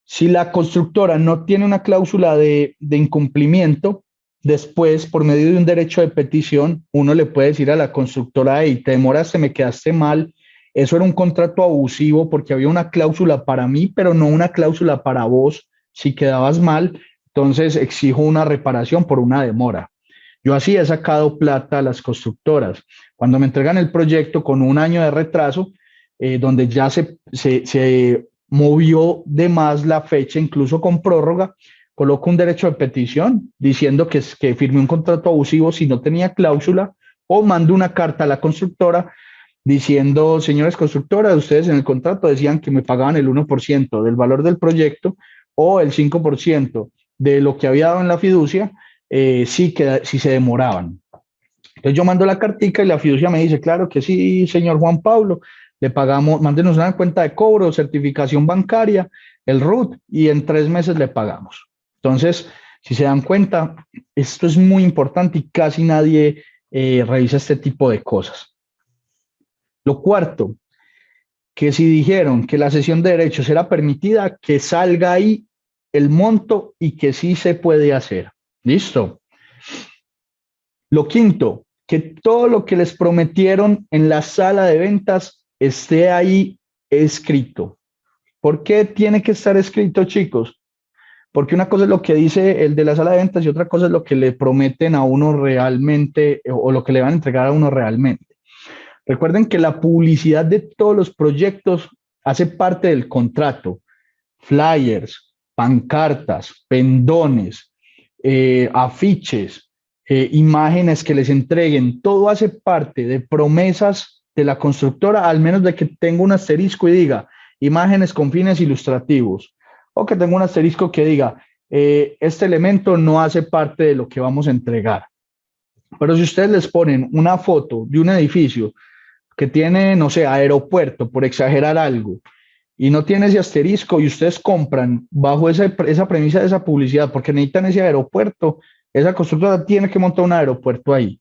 Si la constructora no tiene una cláusula de incumplimiento, después, por medio de un derecho de petición, uno le puede decir a la constructora, hey, te demoraste, me quedaste mal, eso era un contrato abusivo porque había una cláusula para mí, pero no una cláusula para vos si quedabas mal, entonces exijo una reparación por una demora. Yo así he sacado plata a las constructoras. Cuando me entregan el proyecto con un año de retraso, donde ya se movió de más la fecha, incluso con prórroga, coloco un derecho de petición diciendo que firmé un contrato abusivo si no tenía cláusula, o mando una carta a la constructora diciendo, señores constructoras, ustedes en el contrato decían que me pagaban el 1% del valor del proyecto o el 5% de lo que había dado en la fiducia, si se demoraban. Entonces yo mando la cartica y la fiducia me dice, claro que sí, señor Juan Pablo, le pagamos, mándenos una cuenta de cobro, certificación bancaria, el RUT, y en 3 meses le pagamos. Entonces, si se dan cuenta, esto es muy importante y casi nadie revisa este tipo de cosas. Lo cuarto, que si dijeron que la cesión de derechos era permitida, que salga ahí el monto y que sí se puede hacer. ¿Listo? Lo quinto, que todo lo que les prometieron en la sala de ventas esté ahí escrito. ¿Por qué tiene que estar escrito, chicos? Porque una cosa es lo que dice el de la sala de ventas y otra cosa es lo que le prometen a uno realmente o lo que le van a entregar a uno realmente. Recuerden que la publicidad de todos los proyectos hace parte del contrato. Flyers, pancartas, pendones, afiches, imágenes que les entreguen, todo hace parte de promesas de la constructora, al menos de que tenga un asterisco y diga imágenes con fines ilustrativos, o que tenga un asterisco que diga este elemento no hace parte de lo que vamos a entregar. Pero si ustedes les ponen una foto de un edificio que tiene, no sé, aeropuerto, por exagerar algo, y no tiene ese asterisco y ustedes compran bajo esa premisa de esa publicidad porque necesitan ese aeropuerto, esa constructora tiene que montar un aeropuerto ahí.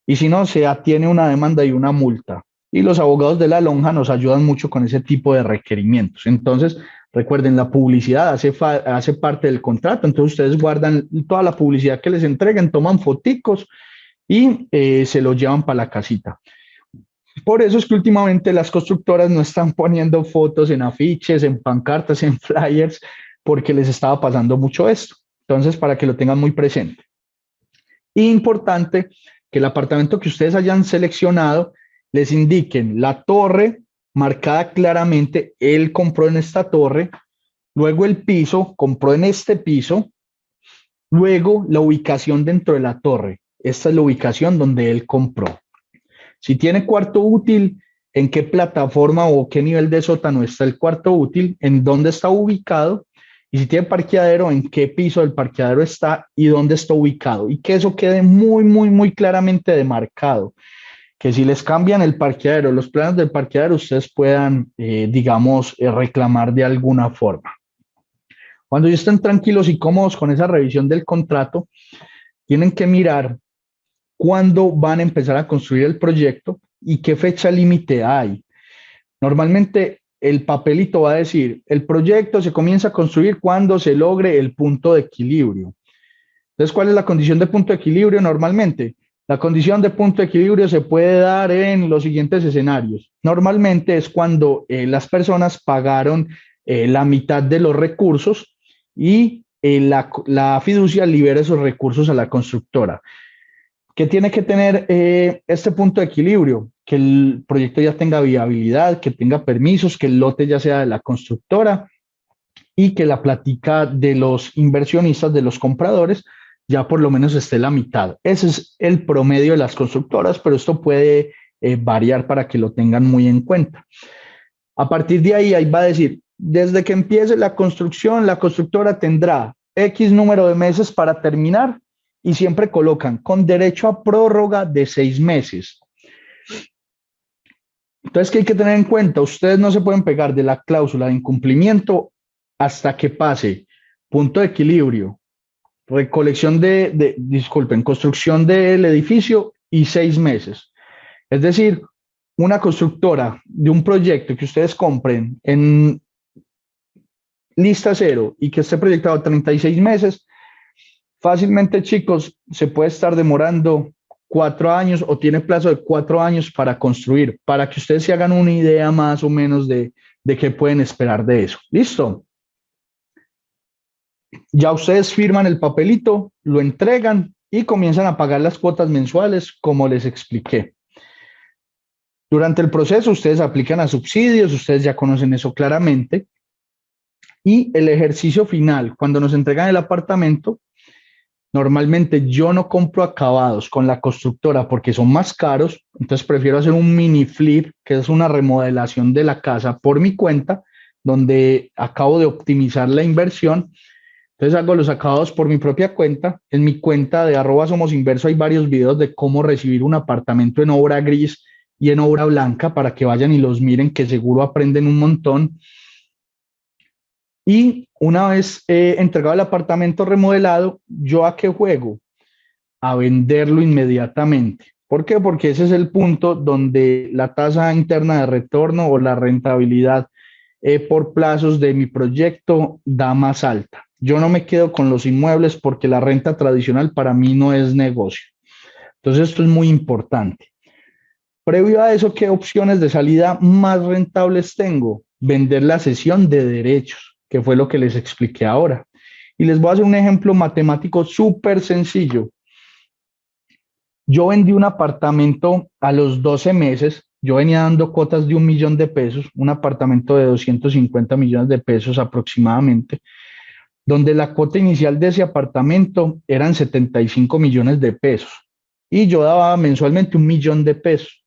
Y si no, se atiene una demanda y una multa. Y los abogados de la lonja nos ayudan mucho con ese tipo de requerimientos. Entonces, recuerden, la publicidad hace parte del contrato. Entonces, ustedes guardan toda la publicidad que les entreguen, toman foticos y se lo llevan para la casita. Por eso es que últimamente las constructoras no están poniendo fotos en afiches, en pancartas, en flyers, porque les estaba pasando mucho esto. Entonces, para que lo tengan muy presente. Importante que el apartamento que ustedes hayan seleccionado les indiquen la torre marcada claramente, él compró en esta torre, luego el piso, compró en este piso, luego la ubicación dentro de la torre. Esta es la ubicación donde él compró. Si tiene cuarto útil, en qué plataforma o qué nivel de sótano está el cuarto útil, en dónde está ubicado, y si tiene parqueadero, en qué piso del parqueadero está y dónde está ubicado. Y que eso quede muy, muy, muy claramente demarcado. Que si les cambian el parqueadero, los planos del parqueadero, ustedes puedan, digamos, reclamar de alguna forma. Cuando ya estén tranquilos y cómodos con esa revisión del contrato, tienen que mirar cuándo van a empezar a construir el proyecto y qué fecha límite hay. Normalmente el papelito va a decir, el proyecto se comienza a construir cuando se logre el punto de equilibrio. Entonces, ¿cuál es la condición de punto de equilibrio normalmente? La condición de punto de equilibrio se puede dar en los siguientes escenarios. Normalmente es cuando las personas pagaron la mitad de los recursos y la fiducia libera esos recursos a la constructora. ¿Qué tiene que tener este punto de equilibrio? Que el proyecto ya tenga viabilidad, que tenga permisos, que el lote ya sea de la constructora y que la plática de los inversionistas, de los compradores, ya por lo menos esté la mitad. Ese es el promedio de las constructoras, pero esto puede variar para que lo tengan muy en cuenta. A partir de ahí va a decir, desde que empiece la construcción, la constructora tendrá X número de meses para terminar y siempre colocan con derecho a prórroga de 6 meses. Entonces, ¿qué hay que tener en cuenta? Ustedes no se pueden pegar de la cláusula de incumplimiento hasta que pase punto de equilibrio, construcción del edificio y 6 meses. Es decir, una constructora de un proyecto que ustedes compren en lista cero y que esté proyectado 36 meses, fácilmente, chicos, se puede estar demorando 4 años o tiene plazo de 4 años para construir, para que ustedes se hagan una idea más o menos de qué pueden esperar de eso. ¿Listo? Ya ustedes firman el papelito, lo entregan y comienzan a pagar las cuotas mensuales, como les expliqué. Durante el proceso, ustedes aplican a subsidios, ustedes ya conocen eso claramente. Y el ejercicio final, cuando nos entregan el apartamento, normalmente yo no compro acabados con la constructora porque son más caros, entonces prefiero hacer un mini flip, que es una remodelación de la casa por mi cuenta, donde acabo de optimizar la inversión. Entonces hago los acabados por mi propia cuenta. En mi cuenta de @somosinverso hay varios videos de cómo recibir un apartamento en obra gris y en obra blanca para que vayan y los miren, que seguro aprenden un montón. Y una vez entregado el apartamento remodelado, ¿yo a qué juego? A venderlo inmediatamente. ¿Por qué? Porque ese es el punto donde la tasa interna de retorno o la rentabilidad por plazos de mi proyecto da más alta. Yo no me quedo con los inmuebles porque la renta tradicional para mí no es negocio. Entonces esto es muy importante. Previo a eso, ¿qué opciones de salida más rentables tengo? Vender la cesión de derechos, que fue lo que les expliqué ahora. Y les voy a hacer un ejemplo matemático súper sencillo. Yo vendí un apartamento a los 12 meses, yo venía dando cuotas de 1 millón de pesos, un apartamento de 250 millones de pesos aproximadamente, donde la cuota inicial de ese apartamento eran 75 millones de pesos y yo daba mensualmente 1 millón de pesos.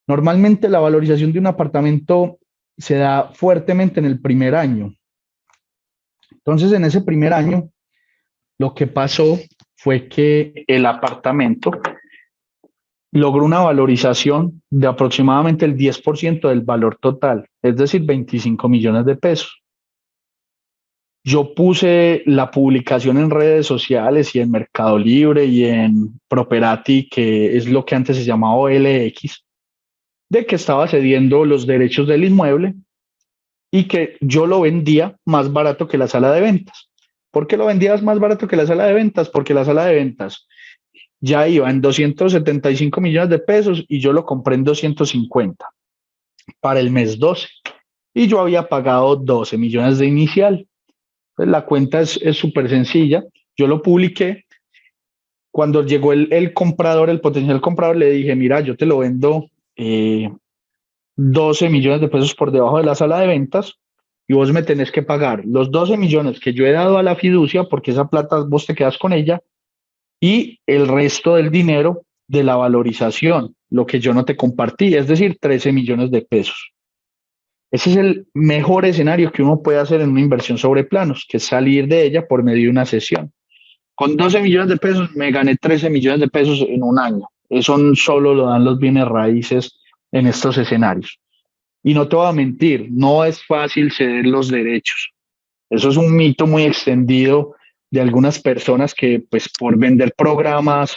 Normalmente la valorización de un apartamento se da fuertemente en el primer año. Entonces, en ese primer año, lo que pasó fue que el apartamento logró una valorización de aproximadamente el 10% del valor total, es decir, 25 millones de pesos. Yo puse la publicación en redes sociales y en Mercado Libre y en Properati, que es lo que antes se llamaba OLX, de que estaba cediendo los derechos del inmueble y que yo lo vendía más barato que la sala de ventas. ¿Por qué lo vendías más barato que la sala de ventas? Porque la sala de ventas ya iba en 275 millones de pesos y yo lo compré en 250 para el mes 12 y yo había pagado 12 millones de inicial. Pues la cuenta es súper sencilla. Yo lo publiqué. Cuando llegó el comprador, el potencial comprador, le dije, mira, yo te lo vendo 12 millones de pesos por debajo de la sala de ventas y vos me tenés que pagar los 12 millones que yo he dado a la fiducia, porque esa plata vos te quedas con ella, y el resto del dinero de la valorización, lo que yo no te compartí, es decir, 13 millones de pesos. Ese es el mejor escenario que uno puede hacer en una inversión sobre planos, que es salir de ella por medio de una cesión. Con 12 millones de pesos me gané 13 millones de pesos en un año. Eso solo lo dan los bienes raíces en estos escenarios. Y no te voy a mentir, no es fácil ceder los derechos. Eso es un mito muy extendido de algunas personas que, pues, por vender programas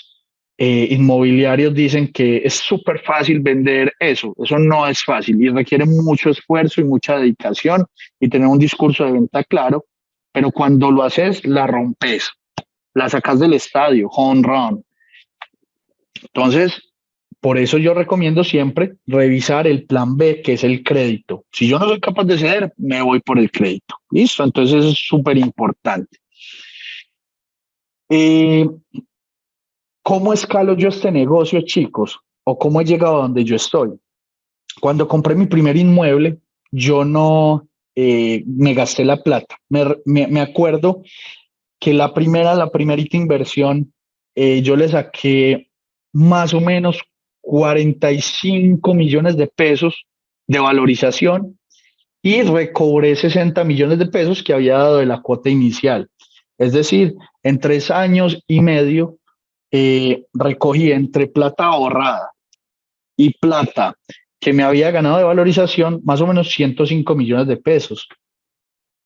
inmobiliarios dicen que es súper fácil vender eso. Eso no es fácil y requiere mucho esfuerzo y mucha dedicación y tener un discurso de venta claro, pero cuando lo haces, la rompes, la sacas del estadio, home run. Entonces, por eso yo recomiendo siempre revisar el plan B, que es el crédito. Si yo no soy capaz de ceder, me voy por el crédito. ¿Listo? Entonces es súper importante. ¿Cómo escalo yo este negocio, chicos? ¿O cómo he llegado a donde yo estoy? Cuando compré mi primer inmueble, yo no me gasté la plata. Me acuerdo que la primerita inversión, yo le saqué más o menos 45 millones de pesos de valorización y recobré 60 millones de pesos que había dado de la cuota inicial. Es decir, en 3 años y medio recogí entre plata ahorrada y plata que me había ganado de valorización más o menos 105 millones de pesos.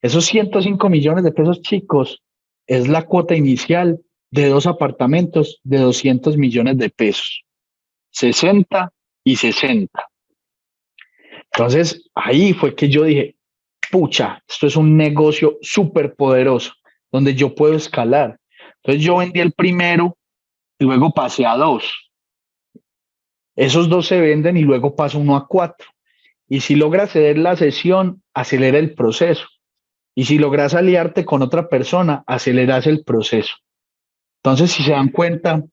Esos 105 millones de pesos, chicos, es la cuota inicial de 2 apartamentos de 200 millones de pesos, 60 y 60. Entonces, ahí fue que yo dije, pucha, esto es un negocio súper poderoso, donde yo puedo escalar. Entonces yo vendí el primero y luego pasé a dos. Esos dos se venden y luego paso uno a cuatro. Y si logras ceder la sesión, acelera el proceso. Y si logras aliarte con otra persona, aceleras el proceso. Entonces, si se dan cuenta,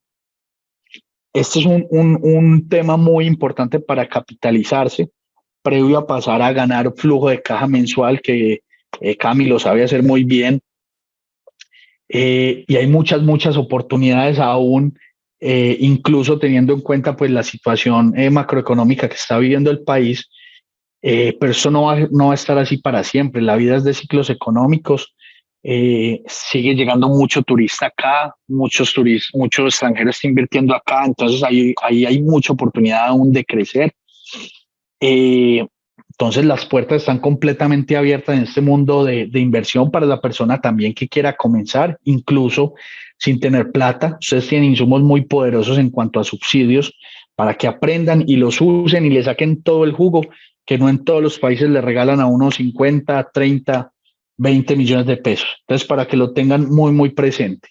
este es un tema muy importante para capitalizarse, previo a pasar a ganar flujo de caja mensual, que Cami lo sabe hacer muy bien. Y hay muchas oportunidades aún, incluso teniendo en cuenta pues la situación macroeconómica que está viviendo el país, pero eso no va a estar así para siempre. La vida es de ciclos económicos. Sigue llegando mucho turista acá, muchos extranjeros están invirtiendo acá, entonces ahí hay mucha oportunidad aún de crecer. Eh, entonces las puertas están completamente abiertas en este mundo de inversión para la persona también que quiera comenzar, incluso sin tener plata. Ustedes tienen insumos muy poderosos en cuanto a subsidios para que aprendan y los usen y le saquen todo el jugo, que no en todos los países le regalan a unos 50, 30, 20 millones de pesos. Entonces, para que lo tengan muy presente.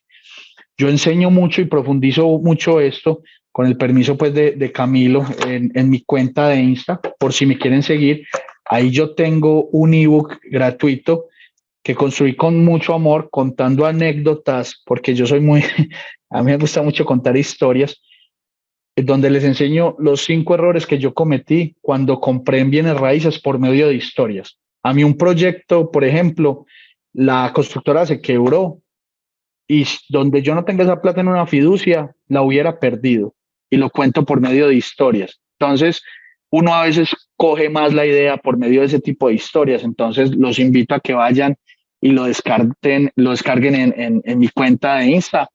Yo enseño mucho y profundizo mucho esto con el permiso pues de Camilo en mi cuenta de Insta, por si me quieren seguir. Ahí yo tengo un ebook gratuito que construí con mucho amor, contando anécdotas, porque yo soy a mí me gusta mucho contar historias, donde les enseño los 5 errores que yo cometí cuando compré en bienes raíces por medio de historias. A mí un proyecto, por ejemplo, la constructora se quebró y donde yo no tenga esa plata en una fiducia, la hubiera perdido. Y lo cuento por medio de historias. Entonces, uno a veces coge más la idea por medio de ese tipo de historias. Entonces, los invito a que vayan y lo descarguen en mi cuenta de Insta.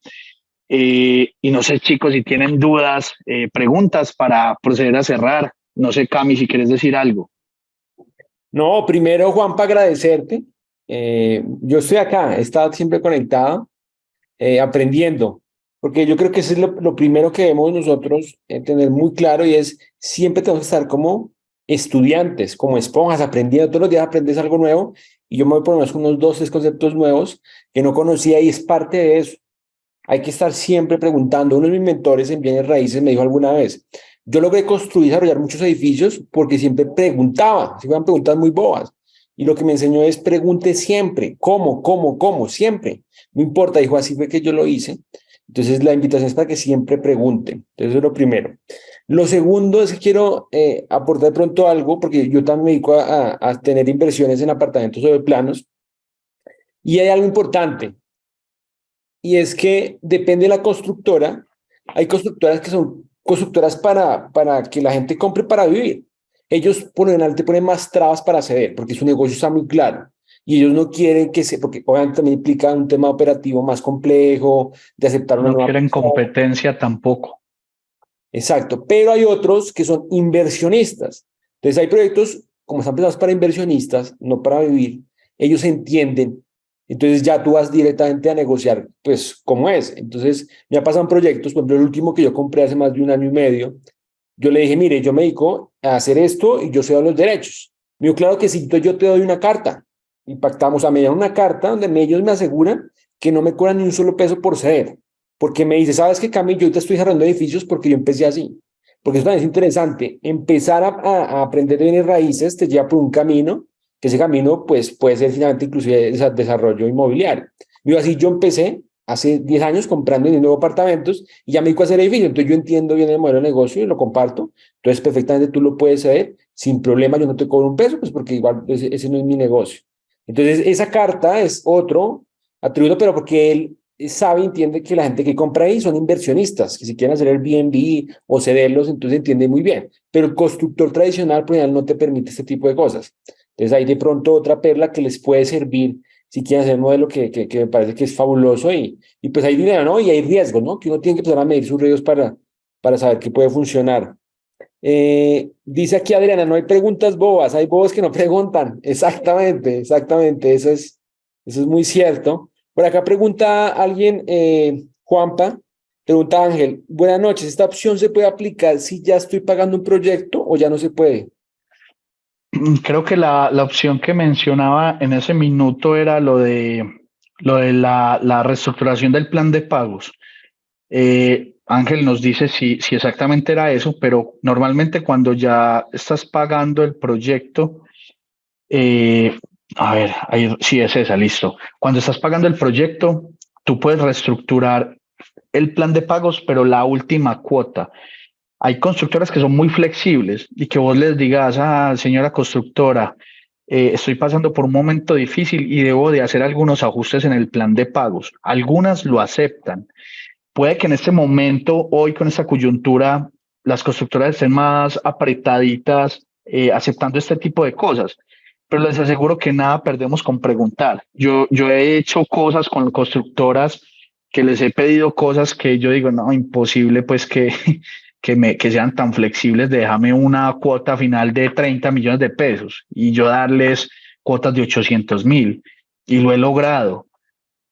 Y no sé, chicos, si tienen dudas, preguntas para proceder a cerrar. No sé, Cami, si quieres decir algo. No, primero, Juan, para agradecerte. Yo estoy acá, he estado siempre conectado, aprendiendo, porque yo creo que eso es lo primero que debemos nosotros tener muy claro y es siempre tenemos que estar como estudiantes, como esponjas, aprendiendo. Todos los días aprendes algo nuevo y yo me voy por lo menos con unos 2, 3 conceptos nuevos que no conocía y es parte de eso. Hay que estar siempre preguntando. Uno de mis mentores en bienes raíces me dijo alguna vez, yo logré construir y desarrollar muchos edificios porque siempre preguntaba, se iban preguntas muy bobas. Y lo que me enseñó es pregunte siempre, ¿cómo? Siempre. No importa, dijo, así fue que yo lo hice. Entonces la invitación es para que siempre pregunten. Entonces eso es lo primero. Lo segundo es que quiero aportar pronto algo, porque yo también me dedico a tener inversiones en apartamentos o de planos. Y hay algo importante. Y es que depende de la constructora. Hay constructoras que son constructoras para que la gente compre para vivir. Ellos por lo general te ponen más trabas para ceder, porque su negocio está muy claro. Y ellos no quieren porque obviamente también implica un tema operativo más complejo, de aceptar una No nueva quieren persona. competencia tampoco. Exacto, pero hay otros que son inversionistas. Entonces hay proyectos, como están pensados para inversionistas, no para vivir, ellos entienden. Entonces ya tú vas directamente a negociar, pues, cómo es. Entonces me ha pasado en proyectos, por ejemplo, el último que yo compré hace más de 1 año y medio, yo le dije, mire, yo me dedico a hacer esto y yo cedo los derechos. Me dijo, claro que sí, entonces yo te doy una carta. Y pactamos a mediar una carta donde ellos me aseguran que no me cobran ni un solo peso por ceder. Porque me dice, ¿sabes qué, Camilo? Yo te estoy cerrando edificios porque yo empecé así. Porque eso también es interesante. Empezar a aprender de bienes raíces te lleva por un camino, que ese camino pues, puede ser finalmente inclusive desarrollo inmobiliario. Digo así, yo empecé hace 10 años comprando y vendiendo apartamentos y ya me dedico a hacer edificios. Entonces yo entiendo bien el modelo de negocio y lo comparto. Entonces perfectamente tú lo puedes ceder sin problema. Yo no te cobro un peso, pues porque igual ese no es mi negocio. Entonces esa carta es otro atributo, pero porque él sabe, entiende que la gente que compra ahí son inversionistas, que si quieren hacer Airbnb o cederlos, entonces entiende muy bien. Pero el constructor tradicional, por ejemplo, no te permite este tipo de cosas. Entonces hay de pronto otra perla que les puede servir si quieren hacer un modelo que me parece que es fabuloso y pues hay dinero, ¿no? Y hay riesgos, ¿no? Que uno tiene que empezar a medir sus riesgos para saber que puede funcionar. Dice aquí Adriana, no hay preguntas bobas, hay bobos que no preguntan. Exactamente, exactamente, eso es muy cierto. Por acá pregunta alguien, Juanpa, pregunta Ángel, buenas noches, ¿esta opción se puede aplicar si ya estoy pagando un proyecto o ya no se puede? Creo que la opción que mencionaba en ese minuto era lo de la reestructuración del plan de pagos. Ángel nos dice si exactamente era eso, pero normalmente cuando ya estás pagando el proyecto, eh, a ver, sí es esa, listo. Cuando estás pagando el proyecto, tú puedes reestructurar el plan de pagos, pero la última cuota. Hay constructoras que son muy flexibles y que vos les digas, señora constructora, estoy pasando por un momento difícil y debo de hacer algunos ajustes en el plan de pagos. Algunas lo aceptan. Puede que en este momento, hoy con esta coyuntura, las constructoras estén más apretaditas aceptando este tipo de cosas, pero les aseguro que nada perdemos con preguntar. Yo he hecho cosas con constructoras que les he pedido cosas que yo digo, no, imposible pues que sean tan flexibles, déjame una cuota final de 30 millones de pesos y yo darles cuotas de 800.000 y lo he logrado.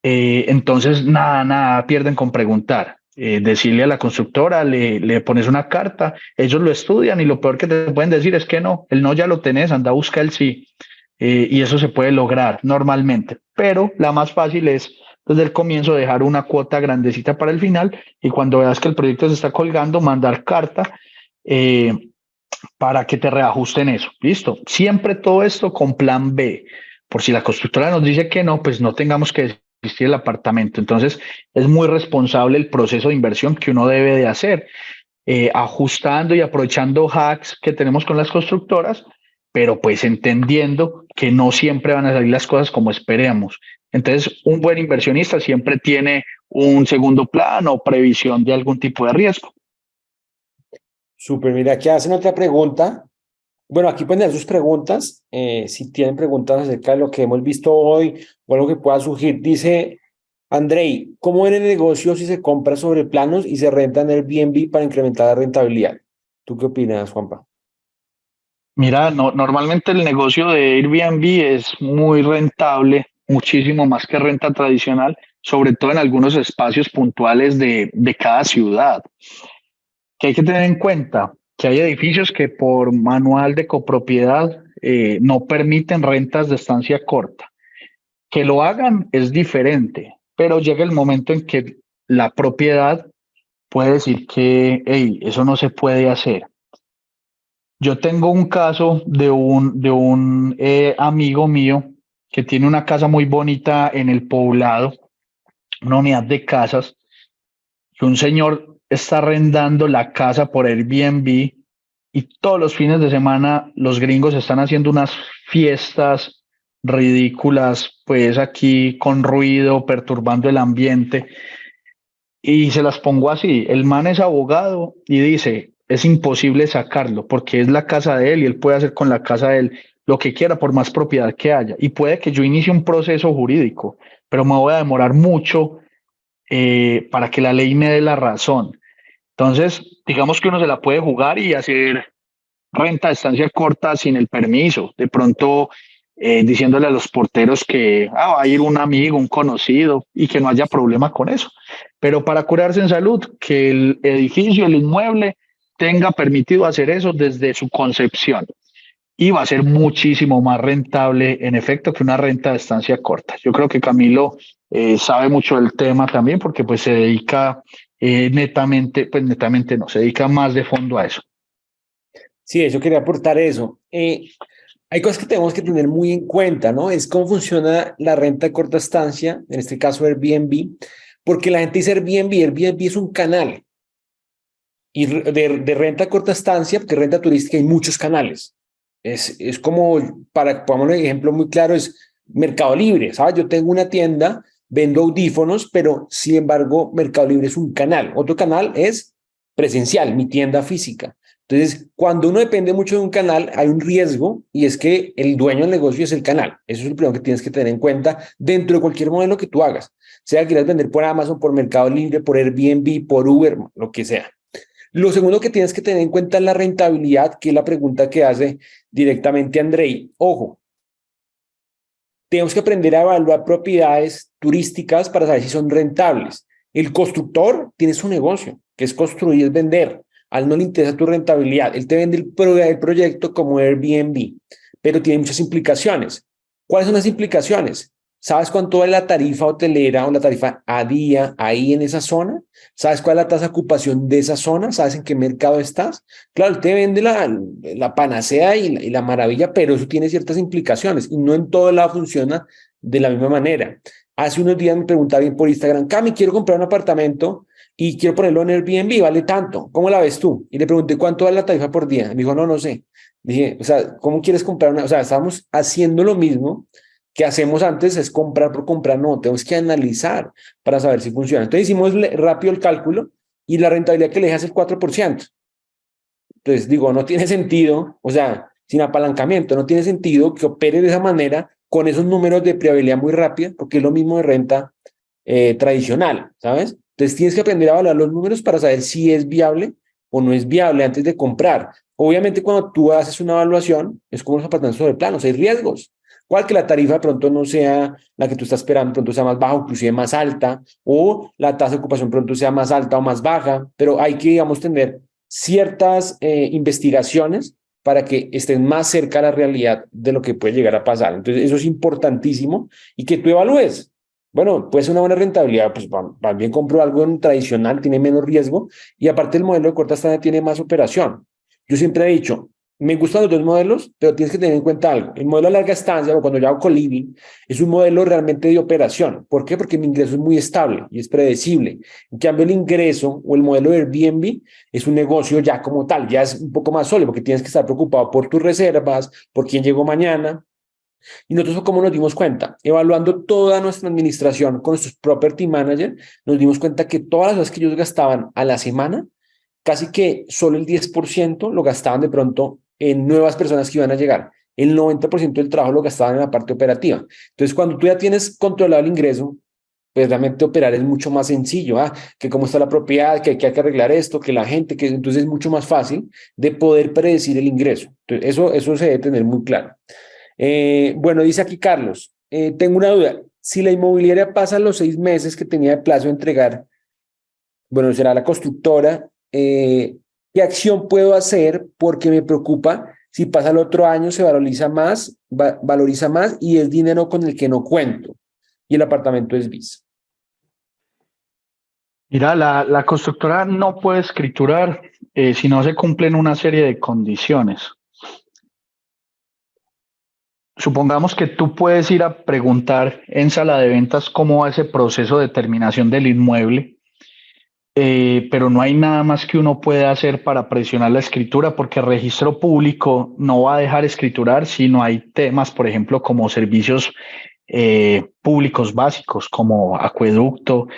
Entonces, nada pierden con preguntar. Decirle a la constructora, le pones una carta, ellos lo estudian y lo peor que te pueden decir es que no, el no ya lo tenés, anda a buscar el sí. Y eso se puede lograr normalmente, pero la más fácil es desde el comienzo dejar una cuota grandecita para el final y cuando veas que el proyecto se está colgando, mandar carta eh, para que te reajusten eso. Listo. Siempre todo esto con plan B. Por si la constructora nos dice que no, pues no tengamos que desistir el apartamento. Entonces, es muy responsable el proceso de inversión que uno debe de hacer, ajustando y aprovechando hacks que tenemos con las constructoras, pero pues entendiendo que no siempre van a salir las cosas como esperemos. Entonces, un buen inversionista siempre tiene un segundo plano o previsión de algún tipo de riesgo. Súper, mira, aquí hacen otra pregunta. Bueno, aquí pueden dar sus preguntas, si tienen preguntas acerca de lo que hemos visto hoy o algo que pueda surgir. Dice Andrei, ¿cómo era el negocio si se compra sobre planos y se renta en Airbnb para incrementar la rentabilidad? ¿Tú qué opinas, Juanpa? Mira, normalmente el negocio de Airbnb es muy rentable, muchísimo más que renta tradicional, sobre todo en algunos espacios puntuales de cada ciudad. Que hay que tener en cuenta que hay edificios que por manual de copropiedad no permiten rentas de estancia corta. Que lo hagan es diferente, pero llega el momento en que la propiedad puede decir que hey, eso no se puede hacer. Yo tengo un caso de un amigo mío que tiene una casa muy bonita en el poblado, una unidad de casas, que un señor está arrendando la casa por Airbnb y todos los fines de semana los gringos están haciendo unas fiestas ridículas, pues aquí con ruido, perturbando el ambiente. Y se las pongo así, el man es abogado y dice, es imposible sacarlo porque es la casa de él y él puede hacer con la casa de él lo que quiera por más propiedad que haya. Y puede que yo inicie un proceso jurídico, pero me voy a demorar mucho para que la ley me dé la razón. Entonces, digamos que uno se la puede jugar y hacer renta de estancia corta sin el permiso. De pronto, diciéndole a los porteros que va a ir un amigo, un conocido y que no haya problema con eso. Pero para curarse en salud, que el edificio, el inmueble, tenga permitido hacer eso desde su concepción. Y va a ser muchísimo más rentable, en efecto, que una renta de estancia corta. Yo creo que Camilo sabe mucho del tema también porque pues se dedica netamente, pues netamente no, se dedica más de fondo a eso. Sí, yo quería aportar eso. Hay cosas que tenemos que tener muy en cuenta, ¿no? Es cómo funciona la renta de corta estancia, en este caso Airbnb, porque la gente dice Airbnb es un canal y de renta a corta estancia, porque renta turística hay muchos canales. Es como, para pongamos un ejemplo muy claro, es Mercado Libre, ¿sabes? Yo tengo una tienda, vendo audífonos, pero sin embargo, Mercado Libre es un canal. Otro canal es presencial, mi tienda física. Entonces, cuando uno depende mucho de un canal, hay un riesgo y es que el dueño del negocio es el canal. Eso es lo primero que tienes que tener en cuenta dentro de cualquier modelo que tú hagas. Sea que quieras vender por Amazon, por Mercado Libre, por Airbnb, por Uber, lo que sea. Lo segundo que tienes que tener en cuenta es la rentabilidad, que es la pregunta que hace directamente Andrei. Ojo, tenemos que aprender a evaluar propiedades turísticas para saber si son rentables. El constructor tiene su negocio, que es construir, es vender. A él no le interesa tu rentabilidad. Él te vende el proyecto como Airbnb, pero tiene muchas implicaciones. ¿Cuáles son las implicaciones? ¿Sabes cuánto vale la tarifa hotelera o la tarifa a día ahí en esa zona? ¿Sabes cuál es la tasa de ocupación de esa zona? ¿Sabes en qué mercado estás? Claro, él te vende la panacea y la maravilla, pero eso tiene ciertas implicaciones y no en todo lado funciona de la misma manera. Hace unos días me preguntaba alguien por Instagram, Cami, quiero comprar un apartamento y quiero ponerlo en Airbnb, vale tanto. ¿Cómo la ves tú? Y le pregunté, ¿cuánto vale la tarifa por día? Me dijo, no, no sé. Dije, o sea, ¿cómo quieres comprar una? O sea, estamos haciendo lo mismo que hacemos antes, es comprar por comprar. No, tenemos que analizar para saber si funciona. Entonces hicimos rápido el cálculo y la rentabilidad que le deja es el 4%. Entonces digo, no tiene sentido, o sea, sin apalancamiento, no tiene sentido que opere de esa manera con esos números de prevalencia muy rápida, porque es lo mismo de renta tradicional, ¿sabes? Entonces tienes que aprender a evaluar los números para saber si es viable o no es viable antes de comprar. Obviamente cuando tú haces una evaluación, es como los apartamentos sobre planos, hay riesgos. ¿Cuál? Que la tarifa de pronto no sea la que tú estás esperando, pronto sea más baja, inclusive más alta, o la tasa de ocupación pronto sea más alta o más baja, pero hay que, digamos, tener ciertas investigaciones para que estén más cerca a la realidad de lo que puede llegar a pasar. Entonces, eso es importantísimo y que tú evalúes. Bueno, puede ser una buena rentabilidad, pues también compro algo en tradicional, tiene menos riesgo y aparte el modelo de corta estancia tiene más operación. Yo siempre he dicho, me gustan los dos modelos, pero tienes que tener en cuenta algo. El modelo de larga estancia, o cuando yo hago co-living, es un modelo realmente de operación. ¿Por qué? Porque mi ingreso es muy estable y es predecible. En cambio, el ingreso o el modelo de Airbnb es un negocio ya como tal, ya es un poco más sólido, porque tienes que estar preocupado por tus reservas, por quién llegó mañana. Y nosotros, ¿cómo nos dimos cuenta? Evaluando toda nuestra administración con nuestros property managers, nos dimos cuenta que todas las cosas que ellos gastaban a la semana, casi que solo el 10% lo gastaban de pronto en nuevas personas que iban a llegar. El 90% del trabajo lo gastaban en la parte operativa. Entonces, cuando tú ya tienes controlado el ingreso, pues realmente operar es mucho más sencillo, que cómo está la propiedad, que hay que arreglar esto, que la gente, que entonces es mucho más fácil de poder predecir el ingreso. Entonces, eso se debe tener muy claro. Bueno, dice aquí Carlos, tengo una duda. Si la inmobiliaria pasa los 6 meses que tenía de plazo de entregar, bueno, será la constructora, ¿qué acción puedo hacer? Porque me preocupa si pasa el otro año, se valoriza más y es dinero con el que no cuento y el apartamento es bis. Mira, la constructora no puede escriturar si no se cumplen una serie de condiciones. Supongamos que tú puedes ir a preguntar en sala de ventas cómo va ese proceso de terminación del inmueble, pero no hay nada más que uno pueda hacer para presionar la escritura porque el registro público no va a dejar escriturar si no hay temas, por ejemplo, como servicios públicos básicos como acueducto,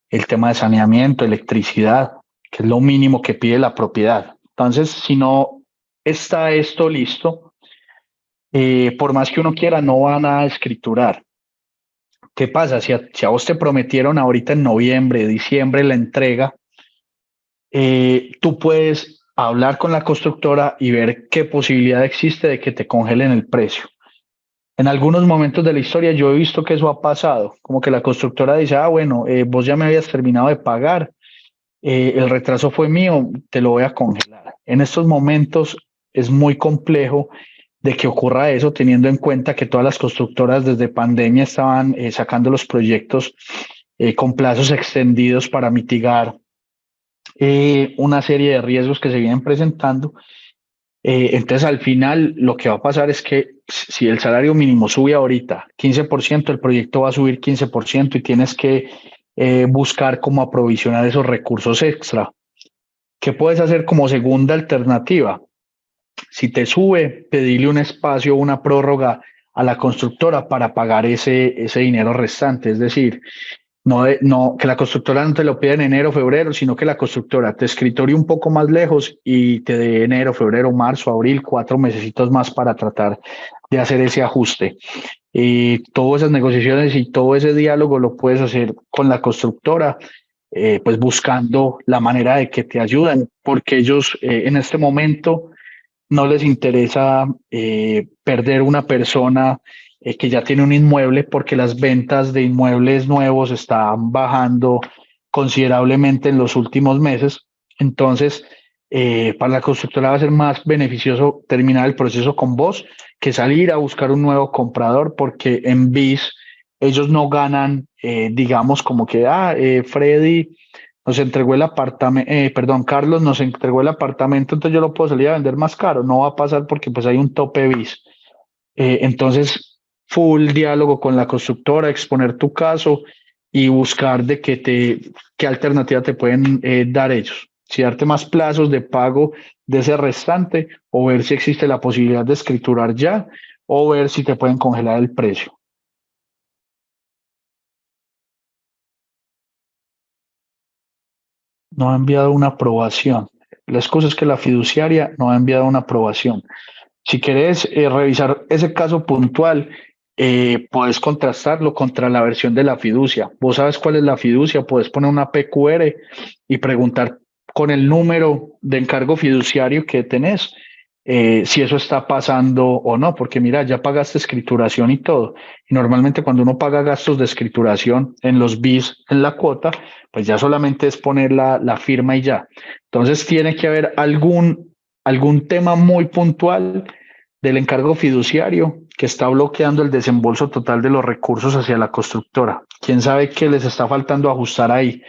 el tema de saneamiento, electricidad, que es lo mínimo que pide la propiedad. Entonces, si no está esto listo, por más que uno quiera, no van a escriturar. ¿Qué pasa? Si a vos te prometieron ahorita en noviembre, diciembre la entrega, tú puedes hablar con la constructora y ver qué posibilidad existe de que te congelen el precio. En algunos momentos de la historia yo he visto que eso ha pasado, como que la constructora dice, bueno, vos ya me habías terminado de pagar, el retraso fue mío, te lo voy a congelar. En estos momentos es muy complejo de que ocurra eso, teniendo en cuenta que todas las constructoras desde pandemia estaban sacando los proyectos con plazos extendidos para mitigar una serie de riesgos que se vienen presentando. Entonces, al final, lo que va a pasar es que si el salario mínimo sube ahorita 15%, el proyecto va a subir 15% y tienes que buscar cómo aprovisionar esos recursos extra. ¿Qué puedes hacer como segunda alternativa? Si te sube, pedirle un espacio, una prórroga a la constructora para pagar ese dinero restante. Es decir, no, que la constructora no te lo pida en enero o febrero, sino que la constructora te escritorie un poco más lejos y te dé enero, febrero, marzo, abril, 4 mesecitos más para tratar de hacer ese ajuste. Todas esas negociaciones y todo ese diálogo lo puedes hacer con la constructora pues buscando la manera de que te ayuden, porque ellos en este momento no les interesa perder una persona que ya tiene un inmueble, porque las ventas de inmuebles nuevos están bajando considerablemente en los últimos meses. Entonces, para la constructora va a ser más beneficioso terminar el proceso con vos que salir a buscar un nuevo comprador, porque en BIS ellos no ganan, digamos, como que, Freddy nos entregó el apartamento, perdón, Carlos nos entregó el apartamento, entonces yo lo puedo salir a vender más caro. No va a pasar porque pues hay un tope BIS. Entonces, full diálogo con la constructora, exponer tu caso y buscar de qué alternativa te pueden dar ellos. Si darte más plazos de pago de ese restante, o ver si existe la posibilidad de escriturar ya, o ver si te pueden congelar el precio. No ha enviado una aprobación. La excusa es que la fiduciaria no ha enviado una aprobación. Si querés revisar ese caso puntual, puedes contrastarlo contra la versión de la fiducia. Vos sabes cuál es la fiducia, puedes poner una PQR y preguntar con el número de encargo fiduciario que tenés, si eso está pasando o no, porque mira, ya pagaste escrituración y todo. Y normalmente cuando uno paga gastos de escrituración en los BIS, en la cuota, pues ya solamente es poner la firma y ya. Entonces tiene que haber algún tema muy puntual del encargo fiduciario que está bloqueando el desembolso total de los recursos hacia la constructora. ¿Quién sabe qué les está faltando ajustar ahí?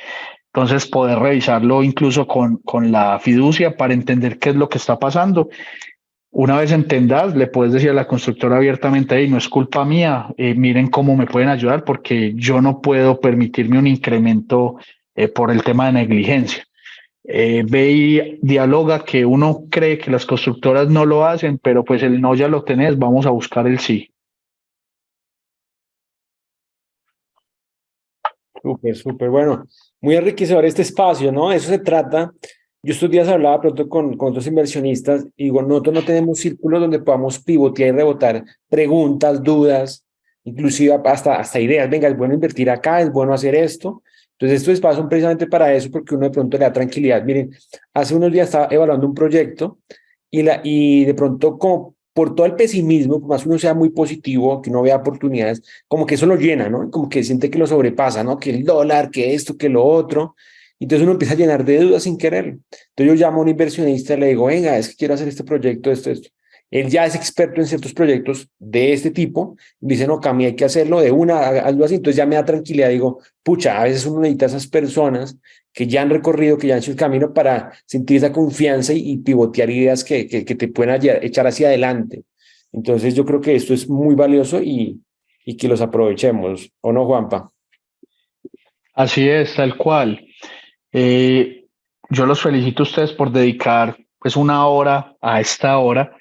Entonces, poder revisarlo incluso con la fiducia para entender qué es lo que está pasando. Una vez entendas, le puedes decir a la constructora abiertamente: hey, no es culpa mía, miren cómo me pueden ayudar, porque yo no puedo permitirme un incremento por el tema de negligencia. Ve y dialoga, que uno cree que las constructoras no lo hacen, pero pues el no ya lo tenés, vamos a buscar el sí. Súper, súper bueno. Muy enriquecedor este espacio, ¿no? Eso se trata. Yo estos días hablaba pronto con otros inversionistas y digo, nosotros no tenemos círculos donde podamos pivotear y rebotar preguntas, dudas, inclusive hasta ideas. Venga, es bueno invertir acá, es bueno hacer esto. Entonces, estos espacios son precisamente para eso, porque uno de pronto le da tranquilidad. Miren, hace unos días estaba evaluando un proyecto y de pronto, como por todo el pesimismo, por más que uno sea muy positivo, que uno vea oportunidades, como que eso lo llena, ¿no? Como que siente que lo sobrepasa, ¿no? Que el dólar, que esto, que lo otro. Entonces uno empieza a llenar de dudas sin querer. Entonces yo llamo a un inversionista y le digo, venga, es que quiero hacer este proyecto, esto. Él ya es experto en ciertos proyectos de este tipo. Y dice, no, Cami, hay que hacerlo de una, hazlo así. Entonces ya me da tranquilidad. Digo, pucha, a veces uno necesita esas personas que ya han recorrido, que ya han hecho el camino, para sentir esa confianza y pivotear ideas que te pueden echar hacia adelante. Entonces yo creo que esto es muy valioso y que los aprovechemos. ¿O no, Juanpa? Así es, tal cual. Yo los felicito a ustedes por dedicar pues una hora a esta hora.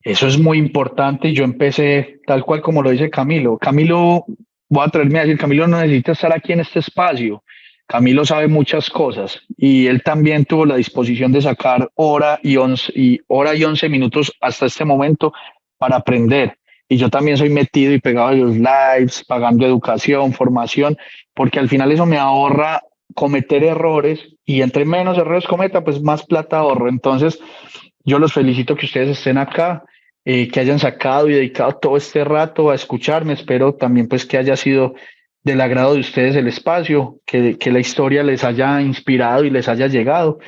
Eso es muy importante, y yo empecé tal cual como lo dice Camilo. Camilo, voy a atreverme a decir, Camilo no necesita estar aquí en este espacio. Camilo sabe muchas cosas y él también tuvo la disposición de sacar hora y 11 minutos hasta este momento para aprender. Y yo también soy metido y pegado a los lives, pagando educación, formación, porque al final eso me ahorra cometer errores, y entre menos errores cometa, pues más plata ahorro. Entonces, yo los felicito que ustedes estén acá, que hayan sacado y dedicado todo este rato a escucharme. Espero también pues que haya sido del agrado de ustedes el espacio, que la historia les haya inspirado y les haya llegado.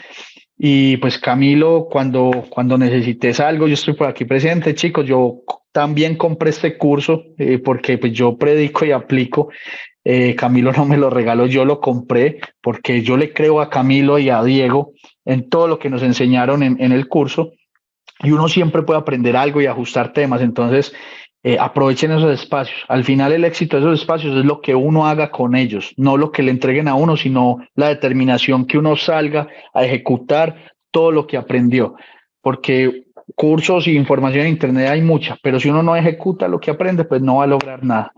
Y pues Camilo, cuando necesites algo, yo estoy por aquí presente, chicos. Yo también compré este curso porque pues yo predico y aplico. Camilo no me lo regaló, yo lo compré porque yo le creo a Camilo y a Diego en todo lo que nos enseñaron en el curso, y uno siempre puede aprender algo y ajustar temas. Entonces, aprovechen esos espacios. Al final, el éxito de esos espacios es lo que uno haga con ellos, no lo que le entreguen a uno, sino la determinación que uno salga a ejecutar todo lo que aprendió. Porque cursos y información en internet hay mucha, pero si uno no ejecuta lo que aprende, pues no va a lograr nada.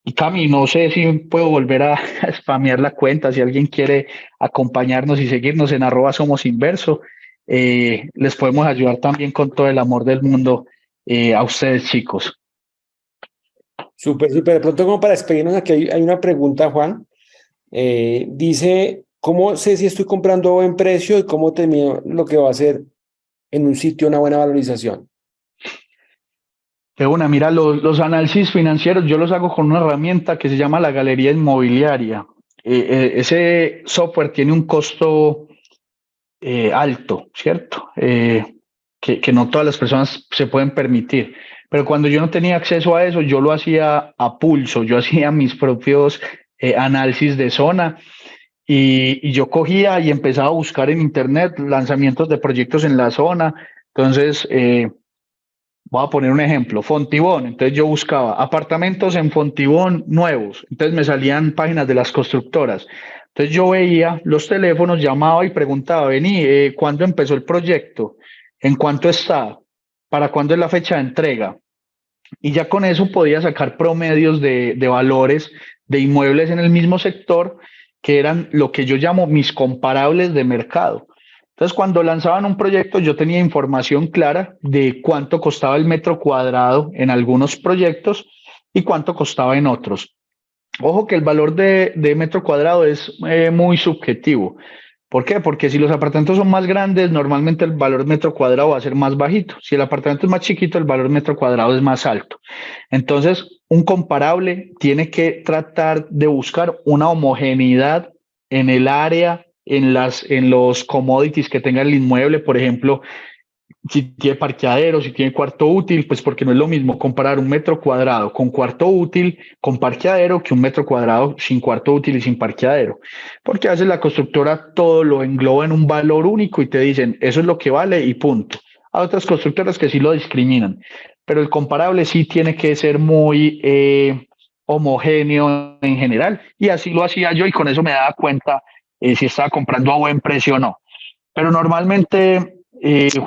Y Cami, no sé si puedo volver a spamear la cuenta. Si alguien quiere acompañarnos y seguirnos en @somosinverso, les podemos ayudar también con todo el amor del mundo a ustedes, chicos. Súper, súper. De pronto, como para despedirnos, aquí hay una pregunta, Juan. dice, ¿cómo sé si estoy comprando a buen precio y cómo termino lo que va a ser en un sitio una buena valorización? De una, mira, análisis financieros yo los hago con una herramienta que se llama la Galería Inmobiliaria. Ese software tiene un costo alto, ¿cierto? Que no todas las personas se pueden permitir. Pero cuando yo no tenía acceso a eso, yo lo hacía a pulso, yo hacía mis propios análisis de zona y yo cogía y empezaba a buscar en internet lanzamientos de proyectos en la zona. Entonces, voy a poner un ejemplo, Fontibón. Entonces yo buscaba apartamentos en Fontibón nuevos. Entonces me salían páginas de las constructoras. Entonces yo veía los teléfonos, llamaba y preguntaba, vení, ¿cuándo empezó el proyecto? ¿En cuánto está? ¿Para cuándo es la fecha de entrega? Y ya con eso podía sacar promedios de valores de inmuebles en el mismo sector, que eran lo que yo llamo mis comparables de mercado. Entonces, cuando lanzaban un proyecto, yo tenía información clara de cuánto costaba el metro cuadrado en algunos proyectos y cuánto costaba en otros. Ojo que el valor de metro cuadrado es muy subjetivo. ¿Por qué? Porque si los apartamentos son más grandes, normalmente el valor metro cuadrado va a ser más bajito. Si el apartamento es más chiquito, el valor metro cuadrado es más alto. Entonces, un comparable tiene que tratar de buscar una homogeneidad en el área, en los commodities que tenga el inmueble. Por ejemplo, si tiene parqueadero, si tiene cuarto útil, pues porque no es lo mismo comparar un metro cuadrado con cuarto útil, con parqueadero, que un metro cuadrado sin cuarto útil y sin parqueadero. Porque a veces la constructora todo lo engloba en un valor único y te dicen, eso es lo que vale y punto. Hay otras constructoras que sí lo discriminan, pero el comparable sí tiene que ser muy homogéneo en general. Y así lo hacía yo y con eso me daba cuenta si estaba comprando a buen precio o no. Pero normalmente,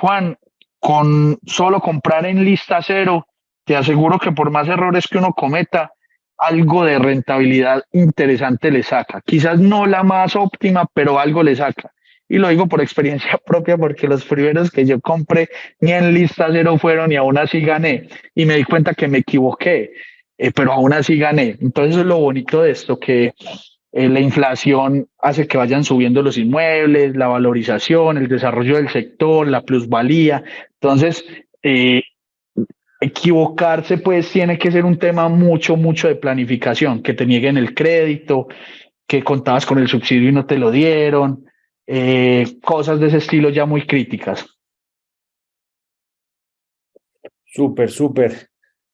Juan, con solo comprar en lista cero, te aseguro que por más errores que uno cometa, algo de rentabilidad interesante le saca. Quizás no la más óptima, pero algo le saca. Y lo digo por experiencia propia, porque los primeros que yo compré ni en lista cero fueron y aún así gané. Y me di cuenta que me equivoqué, pero aún así gané. Entonces, eso es lo bonito de esto, que la inflación hace que vayan subiendo los inmuebles, la valorización, el desarrollo del sector, la plusvalía. Entonces, equivocarse pues tiene que ser un tema mucho de planificación, que te nieguen el crédito, que contabas con el subsidio y no te lo dieron, cosas de ese estilo ya muy críticas. Súper, súper.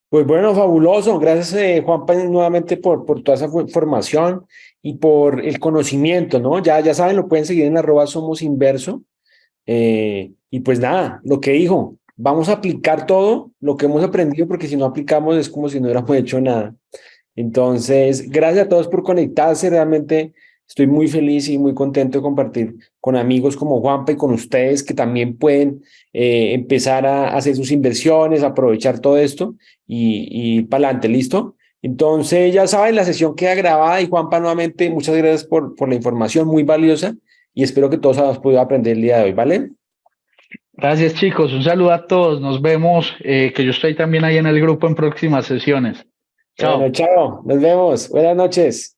Pues bueno, fabuloso. Gracias, Juanpa, nuevamente por toda esa formación y por el conocimiento, ¿no? Ya saben, lo pueden seguir en @somosinverso. Y pues nada, lo que dijo, vamos a aplicar todo lo que hemos aprendido, porque si no aplicamos es como si no hubiéramos hecho nada. Entonces, gracias a todos por conectarse. Realmente estoy muy feliz y muy contento de compartir con amigos como Juanpa y con ustedes que también pueden empezar a hacer sus inversiones, aprovechar todo esto y para adelante, ¿listo? Entonces, ya saben, la sesión queda grabada y Juanpa, nuevamente, muchas gracias por la información muy valiosa y espero que todos hayamos podido aprender el día de hoy, ¿vale? Gracias, chicos. Un saludo a todos. Nos vemos, que yo estoy también ahí en el grupo en próximas sesiones. Bueno, Chao. chao, nos vemos. Buenas noches.